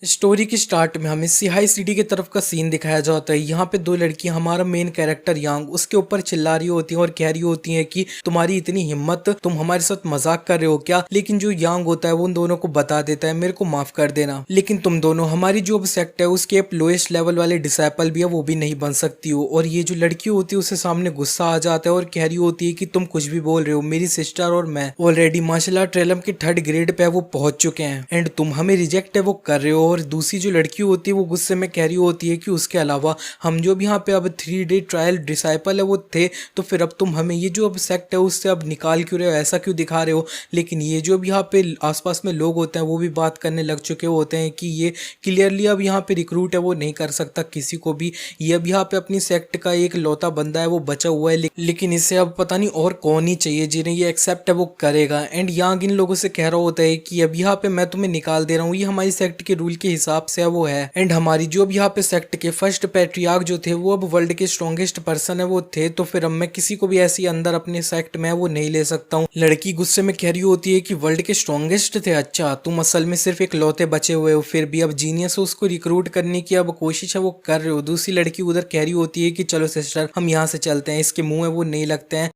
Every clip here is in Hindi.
स्टोरी के स्टार्ट में हमें सिहाई सिटी की तरफ का सीन दिखाया जाता है। यहाँ पे दो लड़कियां, हमारा मेन कैरेक्टर यांग उसके ऊपर चिल्ला रही होती हैं और कह रही होती हैं कि तुम्हारी इतनी हिम्मत, तुम हमारे साथ मजाक कर रहे हो क्या। लेकिन जो यांग होता है वो उन दोनों को बता देता है मेरे को माफ कर देना, लेकिन तुम दोनों हमारी जो सेक्ट है उसके लोएस्ट लेवल वाले डिसाइपल भी है, वो भी नहीं बन सकती हो। और ये जो लड़की होती है उसे सामने गुस्सा आ जाता है और कह रही होती है कि तुम कुछ भी बोल रहे हो, मेरी सिस्टर और मैं ऑलरेडी मार्शल आर्ट ट्रेलम के 3rd ग्रेड पे वो पहुंच चुके हैं एंड तुम हमें रिजेक्ट है वो कर रहे हो। और दूसरी जो लड़की होती है वो गुस्से में कह रही होती है कि उसके अलावा हम जो भी यहाँ पे अब 3 डे ट्रायल डिसाइपल है वो थे, तो फिर अब तुम हमें ये जो अब सेक्ट है उससे अब निकाल क्यों रहे हो, ऐसा क्यों दिखा रहे हो। लेकिन ये जो भी यहाँ पे आसपास में लोग होते हैं वो भी बात करने लग चुके होते हैं कि ये क्लियरली अब यहाँ पे रिक्रूट है वो नहीं कर सकता किसी को भी। ये अब यहाँ पे अपनी सेक्ट का एक लौता बंदा है वो बचा हुआ है, लेकिन इसे अब पता नहीं और कौन ही चाहिए जिन्हें ये एक्सेप्ट है वो करेगा। एंड यहाँ इन लोगों से कह रहा होता है कि अब यहाँ पे मैं तुम्हें निकाल दे रहा हूँ, ये हमारी सेक्ट के रूल के हिसाब से वो है। एंड हमारी जो भी यहाँ पे सेक्ट के फर्स्ट पैट्रियार्क जो थे वो अब वर्ल्ड के स्ट्रॉन्गेस्ट पर्सन है वो थे, तो फिर अब मैं किसी को भी ऐसी अंदर अपने सेक्ट में वो नहीं ले सकता हूँ। लड़की गुस्से में कह रही होती है कि वर्ल्ड के स्ट्रॉन्गेस्ट थे, अच्छा तुम असल में सिर्फ एक लौते बचे हुए हो, फिर भी अब जीनियस हो उसको रिक्रूट करने की अब कोशिश है वो कर रहे हो। दूसरी लड़की उधर कह रही होती है कि चलो सिस्टर हम यहाँ से चलते हैं, इसके मुंह है वो नहीं लगते हैं।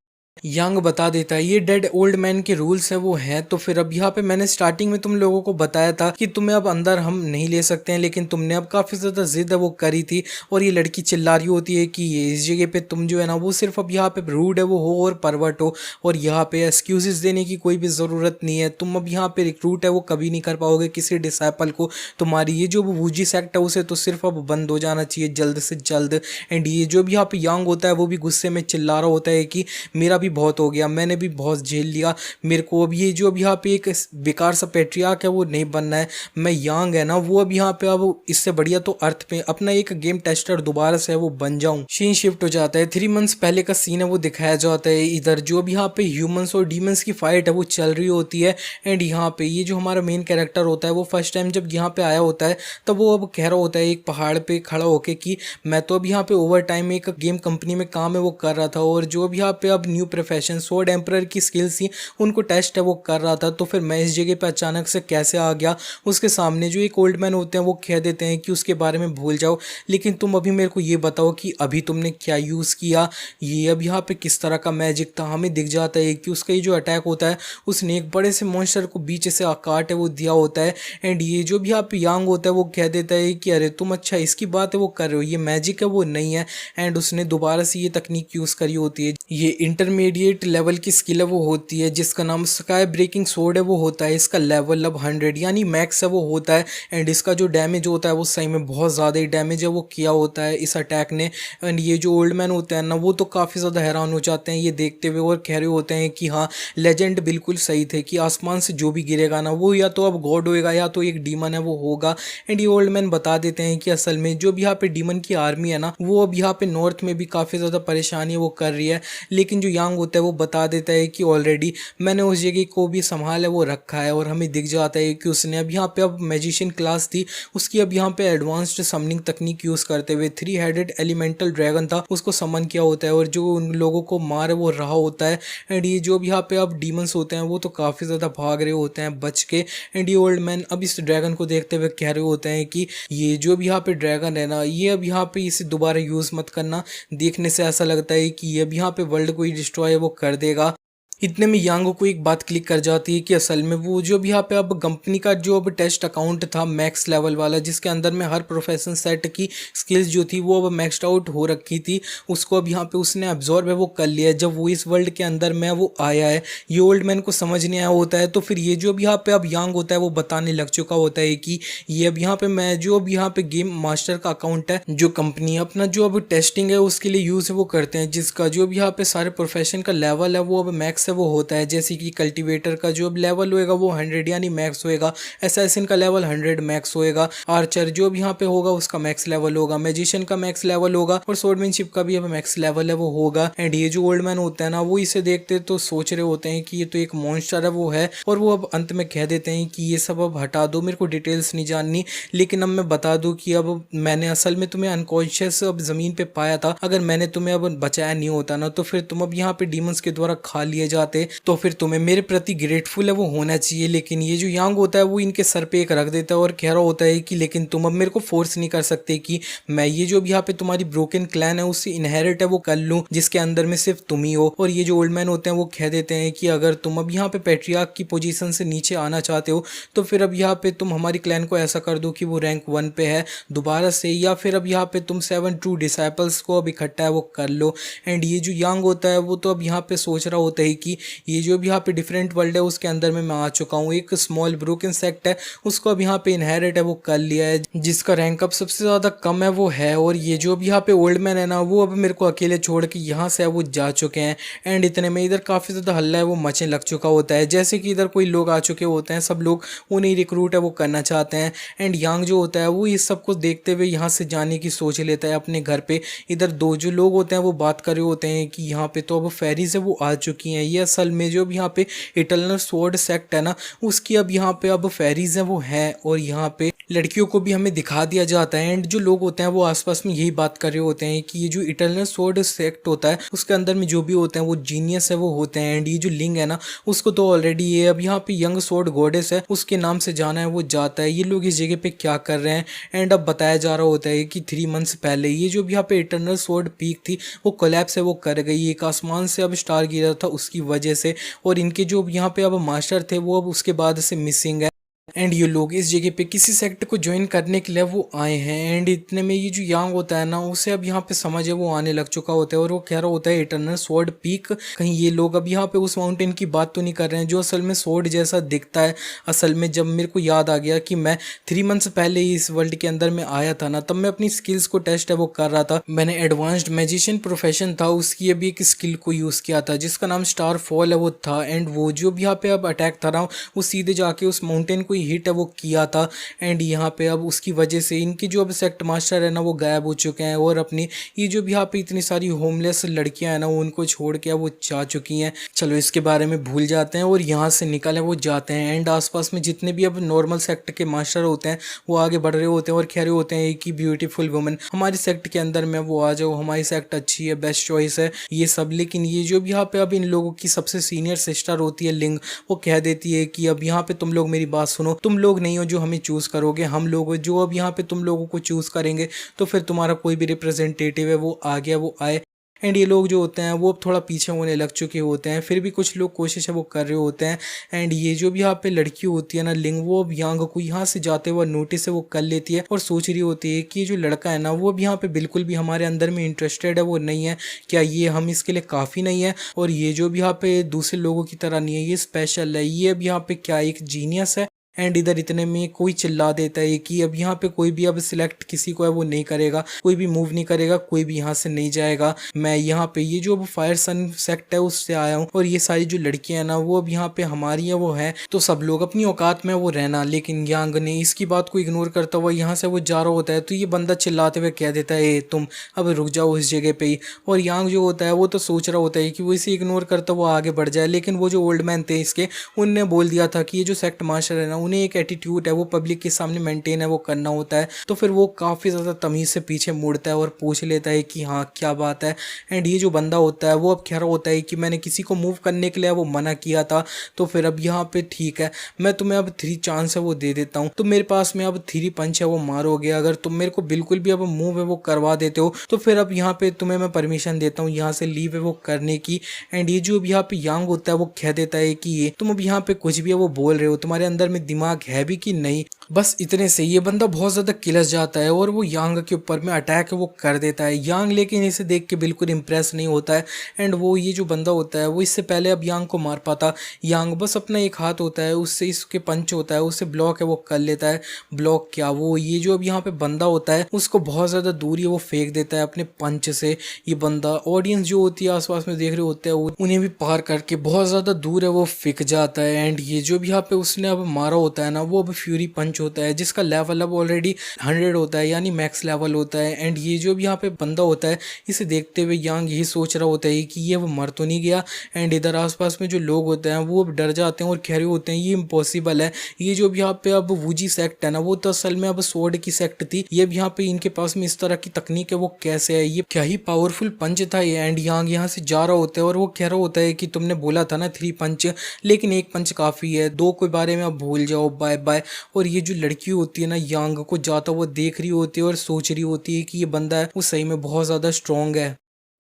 यंग बता देता है ये डेड ओल्ड मैन के रूल्स हैं वो हैं। तो फिर अब यहाँ पे मैंने स्टार्टिंग में तुम लोगों को बताया था कि तुम्हें अब अंदर हम नहीं ले सकते हैं, लेकिन तुमने अब काफ़ी ज़्यादा जिद है वो करी थी। और ये लड़की चिल्ला रही होती है कि ये इस जगह पे तुम जो है ना वो सिर्फ अब यहाँ पे रूड है वो हो और परवर्ट हो, और यहाँ पे एक्सक्यूजेस देने की कोई भी ज़रूरत नहीं है। तुम अब यहाँ पे रिक्रूट है वो कभी नहीं कर पाओगे किसी डिसाइपल को। तुम्हारी ये जो वूजी सेक्ट है उसे तो सिर्फ अब बंद हो जाना चाहिए जल्द से जल्द। एंड ये जो भी यहाँ पे यंग होता है वो भी गुस्से में चिल्ला रहा होता है कि मेरा भी बहुत हो गया, मैंने भी बहुत झेल लिया, मेरे को अब ये जो अब यहाँ पे एक बेकार सा पैट्रियार्क है वो नहीं बनना है। मैं यांग है ना वो अब यहाँ पे अब इससे बढ़िया तो अर्थ पे अपना एक गेम टेस्टर दोबारा से वो बन जाऊं। सीन शिफ्ट हो जाता है 3 मंथ्स पहले का सीन है वो दिखाया जाता है। इधर जो अब यहाँ पे ह्यूमंस और डीमंस की फाइट है वो चल रही होती है। एंड यहाँ पे ये जो हमारा मेन कैरेक्टर होता है वो फर्स्ट टाइम जब यहाँ पे आया होता है तब वो अब कह रहा होता है एक पहाड़ पे खड़ा होके कि मैं तो अब यहाँ पे ओवर टाइम एक गेम कंपनी में काम है वो कर रहा था, और जो अब यहाँ पे अब न्यू प्रोफेशन स्वॉर्ड एम्परर की स्किल्स थी उनको टेस्ट है वो कर रहा था। तो फिर मैं इस जगह पे अचानक से कैसे आ गया। उसके सामने जो एक ओल्ड मैन होते हैं वो कह देते हैं कि उसके बारे में भूल जाओ, लेकिन तुम अभी मेरे को ये बताओ कि अभी तुमने क्या यूज़ किया, ये अब यहाँ पे किस तरह का मैजिक था। हमें दिख जाता है कि उसका ये जो अटैक होता है उसने एक बड़े से मॉन्स्टर को बीच से काट है वो दिया होता है। एंड ये जो भी यहाँ पे यांग होता है वो कह देता है कि अरे तुम अच्छा इसकी बात है वो कर रहे हो, ये मैजिक है वो नहीं है। एंड उसने दोबारा से ये तकनीक यूज़ करी होती है, ये इंटरमीडिएट लेवल की स्किल है वो होती है जिसका नाम स्काई ब्रेकिंग सोर्ड है वो होता है। इसका लेवल अब 100 यानी मैक्स है वो होता है। एंड इसका जो डैमेज होता है वो सही में बहुत ज़्यादा ही डैमेज है वो किया होता है इस अटैक ने। एंड ये जो ओल्ड मैन होते हैं ना वो तो काफ़ी ज़्यादा हैरान हो जाते हैं ये देखते हुए और कह रहे होते हैं कि हाँ लेजेंड बिल्कुल सही थे कि आसमान से जो भी गिरेगा ना वो या तो अब गॉड होएगा या तो एक डीमन है वो होगा। एंड ये ओल्ड मैन बता देते हैं कि असल में जो भी यहाँ पे डीमन की आर्मी है ना वो अब यहाँ पे नॉर्थ में भी काफ़ी ज़्यादा परेशानी वो कर रही है। लेकिन जो यांग होता है वो बता देता है कि ऑलरेडी मैंने उस जगह को भी संभाल है वो रखा है। और हमें दिख जाता है कि उसने अब यहाँ पे अब मैजिशियन क्लास थी उसकी अब यहाँ पे एडवांस्ड समनिंग तकनीक यूज़ करते हुए 3 हेडेड एलिमेंटल ड्रैगन था उसको समन किया होता है और जो उन लोगों को मार है वो रहा होता है। एंड ये जो भी यहाँ पे अब डीमंस होते हैं वो तो काफ़ी ज़्यादा भाग रहे होते हैं बच के। एंड ये ओल्ड मैन अब इस ड्रैगन को देखते हुए कह रहे होते हैं कि ये जो भी यहाँ पे ड्रैगन है ना ये अब यहाँ पे इसे दोबारा यूज़ मत करना, देखने से ऐसा लगता है कि ये अब यहाँ पे वर्ल्ड को ही डिस्ट्रॉय वो कर देगा। इतने में यांगो को एक बात क्लिक कर जाती है कि असल में वो जो भी यहाँ पे अब कंपनी का जो अब टेस्ट अकाउंट था मैक्स लेवल वाला जिसके अंदर में हर प्रोफेशन सेट की स्किल्स जो थी वो अब मैक्सड आउट हो रखी थी, उसको अब यहाँ पे उसने अब्जॉर्ब है वो कर लिया है। जब वो इस वर्ल्ड के अंदर में वो आया है ये ओल्ड मैन को समझ नहीं आया होता है, तो फिर ये जो भी यहाँ पे अब यांग होता है वो बताने लग चुका होता है कि ये अब यहाँ पे मैं जो अब यहाँ पे गेम मास्टर का अकाउंट है जो कंपनी अपना जो अब टेस्टिंग है उसके लिए यूज़ वो करते हैं, जिसका जो भी यहाँ पे सारे प्रोफेशन का लेवल है वो अब मैक्स वो होता है। जैसे कि कल्टीवेटर का जो लेवल होएगा वो 100 यानी मैक्स होएगा, असैसिन का लेवल 100 मैक्स होएगा, आर्चर जो भी यहाँ पे होगा उसका मैक्स लेवल होगा, मैजिशियन का मैक्स लेवल होगा और स्वॉर्डमैनशिप का भी अब मैक्स लेवल है वो होगा। एंड ये जो ओल्ड मैन होता है ना वो इसे देखते तो सोच रहे होते हैं कि ये तो एक मॉन्स्टर है वो है, और वो अब अंत में कह देते हैं कि ये सब अब हटा दो, मेरे को डिटेल्स नहीं जाननी, लेकिन अब मैं बता दूं कि अब मैंने असल में तुम्हें अनकॉन्शियस अब जमीन पे पाया था, अगर मैंने तुम्हें अब बचाया नहीं होता ना तो फिर तुम अब यहाँ पे डीमंस के द्वारा खा लिए जा जाते तो फिर तुम्हें मेरे प्रति ग्रेटफुल है वो होना चाहिए। लेकिन ये जो यांग होता है वो इनके सर पे एक रख देता है और कह रहा होता है कि लेकिन तुम अब मेरे को फोर्स नहीं कर सकते कि मैं ये जो भी यहाँ पे तुम्हारी ब्रोकन क्लैन है उससे इनहेरिट है वो कर लूँ, जिसके अंदर में सिर्फ तुम ही हो। और ये जो ओल्ड मैन होते हैं वो कह देते हैं कि अगर तुम अब यहाँ पे पैट्रियार्क की पोजीशन से नीचे आना चाहते हो तो फिर अब यहाँ पे तुम हमारी क्लैन को ऐसा कर दो कि वो रैंक 1 पे है दोबारा से, या फिर अब यहाँ पे तुम 7 ट्रू डिसाइपल्स को अब इकट्ठा है वो कर लो। एंड ये जो यांग होता है वो तो अब यहाँ पे सोच रहा होता है कि ये जो भी यहाँ पे डिफरेंट वर्ल्ड है उसके अंदर में मैं आ चुका हूँ, एक स्मॉल ब्रोकन सेक्ट है उसको अब यहाँ पे इनहेरिट है वो कर लिया है, जिसका रैंक अब सबसे ज़्यादा कम है वो है। और ये जो भी यहाँ पे ओल्ड मैन है ना वो अब मेरे को अकेले छोड़ के यहाँ से वो जा चुके हैं। एंड इतने में इधर काफ़ी ज़्यादा हल्ला है वो मचने लग चुका होता है, जैसे कि इधर कोई लोग आ चुके होते हैं, सब लोग उन्हें रिक्रूट है वो करना चाहते हैं। एंड यांग जो होता है वो इस सब को देखते हुए यहाँ से जाने की सोच लेता है अपने घर पे। इधर दो जो लोग होते हैं वो बात कर रहे होते हैं कि यहाँ पे तो अब फेरीज है वो आ चुकी हैं, ये असल में जो भी यहाँ पे इटर्नल स्वॉर्ड सेक्ट है ना उसकी अब यहाँ पे अब फेरीज है वो है, और यहाँ पे लड़कियों को भी हमें दिखा दिया जाता है। एंड जो लोग होते हैं वो आसपास में यही बात कर रहे होते हैं कि ये जो इटर्नल स्वॉर्ड सेक्ट होता है उसके अंदर में जो भी होते हैं वो जीनियस है वो होते हैं। एंड ये जो लिंग है ना उसको तो ऑलरेडी ये अब यहाँ पे यंग स्वॉर्ड गॉडेस है उसके नाम से जाना है वो जाता है। ये लोग इस जगह पे क्या कर रहे हैं? एंड अब बताया जा रहा होता है कि 3 मंथ्स पहले ये जो भी यहाँ पे इटर्नल स्वॉर्ड पीक थी वो कोलैप्स है वो कर गई, एक आसमान से अब स्टार गिरा था उसकी वजह से, और इनके जो यहाँ पे अब मास्टर थे वो अब उसके बाद से मिसिंग है। एंड ये लोग इस जगह पे किसी सेक्ट को ज्वाइन करने के लिए वो आए हैं। एंड इतने में ये जो यांग होता है ना उसे अब यहाँ पे समझ है वो आने लग चुका होता है, और वो कह रहा होता है इटर्नल स्वॉर्ड पीक, कहीं ये लोग अब यहाँ पे उस माउंटेन की बात तो नहीं कर रहे हैं जो असल में स्वॉर्ड जैसा दिखता है। असल में जब मेरे को याद आ गया कि मैं 3 मंथ्स पहले ही इस वर्ल्ड के अंदर में आया था ना, तब मैं अपनी स्किल्स को टेस्ट है वो कर रहा था। मैंने एडवांस्ड मैजिशियन प्रोफेशन था उसकी अभी एक स्किल को यूज़ किया था जिसका नाम स्टार फॉल है वो था। एंड वो जो भी यहाँ पे अब अटैक था ना वो सीधे जाके उस माउंटेन को ही हिट है वो किया था। एंड यहाँ पे अब उसकी वजह से इनकी जो अब सेक्ट मास्टर है ना वो गायब हो चुके हैं, और अपनी ये जो भी यहाँ पे इतनी सारी होमलेस लड़कियां हैं ना उनको छोड़ के वो जा चुकी हैं। चलो इसके बारे में भूल जाते हैं और यहाँ से निकले वो जाते हैं। एंड आसपास में जितने भी अब नॉर्मल सेक्ट के मास्टर होते हैं वो आगे बढ़ रहे होते हैं और कह रहे होते हैं कि ब्यूटीफुल वुमेन हमारी सेक्ट के अंदर में वो आ जाओ, हमारी सेक्ट अच्छी है, बेस्ट चॉइस है ये सब। लेकिन ये जो भी यहाँ पे अब इन लोगों की सबसे सीनियर सिस्टर होती है लिंग, वो कह देती है कि अब यहाँ पे तुम लोग मेरी बात सुनो, तुम लोग नहीं हो जो हमें चूज़ करोगे, हम लोग जो अब यहाँ पे तुम लोगों को चूज़ करेंगे, तो फिर तुम्हारा कोई भी रिप्रेजेंटेटिव है वो आ गया वो आए। एंड ये लोग जो होते हैं वो अब थोड़ा पीछे होने लग चुके होते हैं, फिर भी कुछ लोग कोशिश है वो कर रहे होते हैं। एंड ये जो भी यहाँ पे लड़की होती है ना लिंग, वो अब यांग को यहाँ से जाते हुए नोटिस है वो कर लेती है और सोच रही होती है कि ये जो लड़का है ना वो अब यहाँ पे बिल्कुल भी हमारे अंदर में इंटरेस्टेड है वो नहीं है, क्या ये हम इसके लिए काफ़ी नहीं है? और ये जो भी यहाँ पे दूसरे लोगों की तरह नहीं है, ये स्पेशल है, ये अब यहाँ पे क्या एक जीनियस है। एंड इधर इतने में कोई चिल्ला देता है कि अब यहाँ पे कोई भी अब सिलेक्ट किसी को है वो नहीं करेगा, कोई भी मूव नहीं करेगा, कोई भी यहाँ से नहीं जाएगा। मैं यहाँ पे ये जो अब फायर सन सेक्ट है उससे आया हूँ, और ये सारी जो लड़कियां हैं ना वो अब यहाँ पे हमारी है वो है, तो सब लोग अपनी औकात में वो रहना। लेकिन यांग ने इसकी बात को इग्नोर करता हुआ यहाँ से वो जा रहा होता है, तो ये बंदा चिल्लाते हुए कह देता है तुम अब रुक जाओ इस जगह पे ही। और यांग जो होता है वो तो सोच रहा होता है कि वो इसे इग्नोर करता हुआ आगे बढ़ जाए, लेकिन वो जो ओल्ड मैन थे इसके उनने बोल दिया था कि ये जो सेक्ट मास्टर है ना उन्हें एक एटीट्यूड है वो पब्लिक के सामने मेंटेन है वो करना होता है। तो फिर वो काफ़ी ज़्यादा तमीज़ से पीछे मुड़ता है और पूछ लेता है कि हाँ क्या बात है। एंड ये जो बंदा होता है वो अब कह रहा होता है कि मैंने किसी को मूव करने के लिए वो मना किया था, तो फिर अब यहाँ पे ठीक है मैं तुम्हें अब 3 चांस है वो दे देता हूँ, तो मेरे पास में अब 3 पंच है वो मारोगे, अगर तुम मेरे को बिल्कुल भी अब मूव है वो करवा देते हो तो फिर अब यहाँ पे तुम्हें मैं परमिशन देता हूँ यहाँ से लीव है वो करने की। एंड ये जो अब यहाँ पे यांग होता है वो कह देता है कि ये तुम अब यहाँ पे कुछ भी है वो बोल रहे हो, तुम्हारे अंदर में दिमाग है भी कि नहीं? बस इतने से ये बंदा बहुत ज़्यादा किलस जाता है और वो यांग के ऊपर में अटैक है वो कर देता है। यांग लेकिन इसे देख के बिल्कुल इंप्रेस नहीं होता है। एंड वो ये जो बंदा होता है वो इससे पहले अब यांग को मार पाता, यांग बस अपना एक हाथ होता है उससे इसके पंच होता है उससे ब्लॉक है वो कर लेता है। ब्लॉक क्या, वो ये जो अब यहाँ पे बंदा होता है उसको बहुत ज़्यादा दूरी वो फेंक देता है अपने पंच से। ये बंदा ऑडियंस जो होती है आसपास में देख रहे होते हैं उन्हें भी पार करके बहुत ज़्यादा दूर है वो फेंक जाता है। एंड ये जो भी यहाँ पे उसने अब मारा होता है ना वो अब फ्यूरी पंच पंच होता है जिसका लेवल अब ऑलरेडी 100 होता है, यानी मैक्स लेवल होता है। एंड ये जो भी यहाँ पे बंदा होता है इसे देखते हुए यांग यही सोच रहा होता है कि ये वो मर तो नहीं गया। एंड इधर आसपास में जो लोग होते हैं वो डर जाते हैं और कह रहे होते हैं ये इम्पॉसिबल है, ये जो भी यहाँ पे अब वूजी सेक्ट है ना वो तो असल में अब स्वॉर्ड की सेक्ट थी, ये भी यहाँ पे इनके पास में इस तरह की तकनीक है वो कैसे है, ये क्या ही पावरफुल पंच था ये। एंड यांग यहाँ से जा रहा होता है और वो कह रहा होता है कि तुमने बोला था ना 3 पंच, लेकिन 1 पंच काफी है, 2 के बारे में अब भूल जाओ, बाय बाय। और ये जो लड़की होती है ना यांग को जाता हुआ देख रही होती है और सोच रही होती है कि ये बंदा है वो सही में बहुत ज्यादा स्ट्रांग है।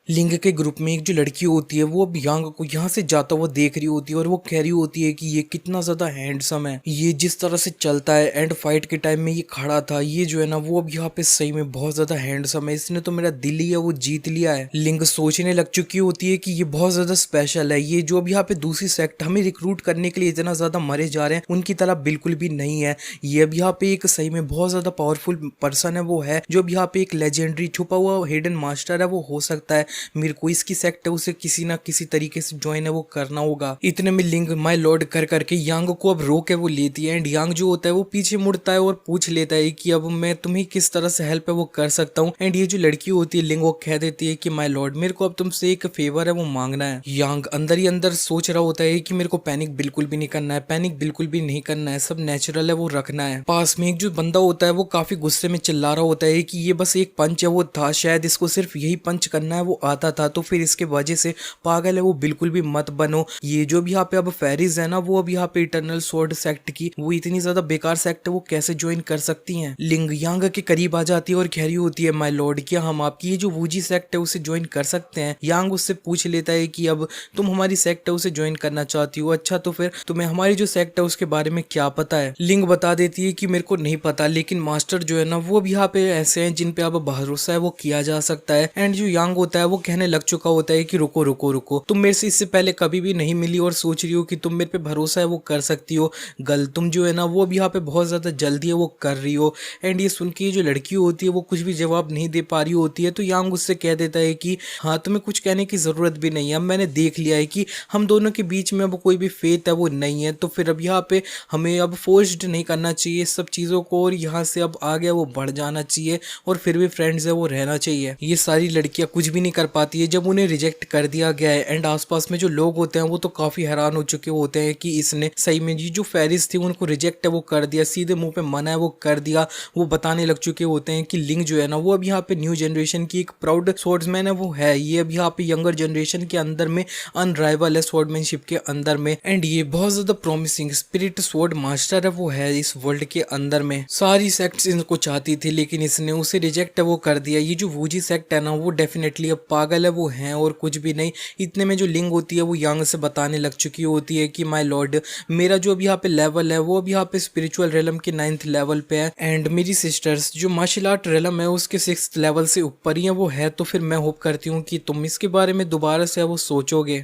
लिंग के ग्रुप में एक जो लड़की होती है वो अब यांग को यहाँ से जाता हुआ देख रही होती है और वो कह रही होती है कि ये कितना ज्यादा हैंडसम है, ये जिस तरह से चलता है एंड फाइट के टाइम में ये खड़ा था, ये जो है ना वो अब यहाँ पे सही में बहुत ज्यादा हैंडसम है, इसने तो मेरा दिल ही है वो जीत लिया है। लिंग सोचने लग चुकी होती है कि ये बहुत ज्यादा स्पेशल है, ये जो अब यहाँ पे दूसरी सेक्ट हमें रिक्रूट करने के लिए इतना ज्यादा मरे जा रहे हैं उनकी तरह बिल्कुल भी नहीं है, ये अब यहाँ पे एक सही में बहुत ज्यादा पावरफुल पर्सन है वो है, जो अब यहाँ पे एक लेजेंडरी छुपा हुआ हिडन मास्टर है वो हो सकता है। मेरे को इसकी सेक्ट है उसे किसी ना किसी तरीके से ज्वाइन है वो करना होगा। इतने में लिंग माय लॉर्ड कर करके यांग को अब रोक है वो लेती है। एंड यांग जो होता है वो पीछे मुड़ता है और पूछ लेता है कि अब मैं तुम्हें किस तरह से हेल्प है वो कर सकता हूँ। एंड ये जो लड़की होती है लिंग वो कह देती है कि माय लॉर्ड मेरे को अब तुमसे एक फेवर है वो मांगना है। यांग अंदर ही अंदर सोच रहा होता है कि मेरे को पैनिक बिल्कुल भी नहीं करना है, पैनिक बिल्कुल भी नहीं करना है, सब नेचुरल है वो रखना है। पास में एक जो बंदा होता है वो काफी गुस्से में चिल्ला रहा होता है कि ये बस एक पंच है वो था, शायद इसको सिर्फ यही पंच करना है वो आता था, तो फिर इसके वजह से पागल है वो बिल्कुल भी मत बनो। ये जो भी यहाँ पे अब फेरीज है ना वो अब यहाँ पे इटर्नल स्वॉर्ड सेक्ट की वो इतनी ज्यादा बेकार सेक्ट है वो कैसे ज्वाइन कर सकती हैं। लिंग यांग के करीब आ जाती है और कह रही होती है माय लॉर्ड क्या हम आपकी ये जो वूजी सेक्ट है उसे ज्वाइन कर सकते हैं। यांग उससे पूछ लेता है कि अब तुम हमारी सेक्ट है उसे ज्वाइन करना चाहती हो, अच्छा तो फिर तुम्हें हमारी जो सेक्ट है उसके बारे में क्या पता है। लिंग बता देती है कि मेरे को नहीं पता, लेकिन मास्टर जो है ना वो भी यहाँ पे ऐसे हैं जिन पे अब भरोसा है वो किया जा सकता है। एंड जो यांग होता है वो कहने लग चुका होता है कि रुको रुको रुको, तुम मेरे से इससे पहले कभी भी नहीं मिली और सोच रही हो कि तुम मेरे पे भरोसा है वो कर सकती हो, गल तुम जो है ना वो भी यहाँ पे बहुत ज्यादा जल्दी है वो कर रही हो। एंड ये सुन के जो लड़की होती है वो कुछ भी जवाब नहीं दे पा रही होती है, तो यांग उससे कह देता है कि हाँ तुम्हें कुछ कहने की जरूरत भी नहीं है, अब मैंने देख लिया है कि हम दोनों के बीच में अब कोई भी फेथ है वो नहीं है, तो फिर अब यहाँ पे हमें अब फोर्स्ड नहीं करना चाहिए सब चीज़ों को और यहाँ से अब आगे वो बढ़ जाना चाहिए और फिर भी फ्रेंड्स है वो रहना चाहिए। ये सारी लड़कियां कुछ भी नहीं कर पाती है जब उन्हें रिजेक्ट कर दिया गया है। एंड आसपास में जो लोग होते हैं वो तो काफी हैरान हो चुके होते हैं कि इसने सही में जी जो फेरिस थी उनको रिजेक्ट है वो कर दिया, सीधे मुंह पे मना है वो कर दिया। वो बताने लग चुके होते हैं कि लिंग जो है ना वो अब यहाँ पे न्यू जनरेशन की एक प्राउड स्वॉर्ड्समैन है वो है, ये अब यहाँ पे यंगर जनरेशन के अंदर में अनराइवल है स्वॉर्डमैनशिप के अंदर में। एंड ये बहुत ज्यादा प्रॉमिसिंग स्पिरिट स्वॉर्ड मास्टर है वो है इस वर्ल्ड के अंदर में। सारी सेक्ट्स इनको चाहती थी लेकिन इसने उसे रिजेक्ट है वो कर दिया। ये जो वूजी सेक्ट है ना वो डेफिनेटली अब पागल है वो है और कुछ भी नहीं। इतने में जो लिंग होती है वो यांग से बताने लग चुकी होती है कि माय लॉर्ड मेरा जो अभी यहाँ पे लेवल है वो अभी यहाँ पे स्पिरिचुअल रेलम के 9th लेवल पे है एंड मेरी सिस्टर्स जो मार्शल आर्ट रेलम है उसके 6th लेवल से ऊपर ही है वो है, तो फिर मैं होप करती हूँ कि तुम इसके बारे में दोबारा से वो सोचोगे।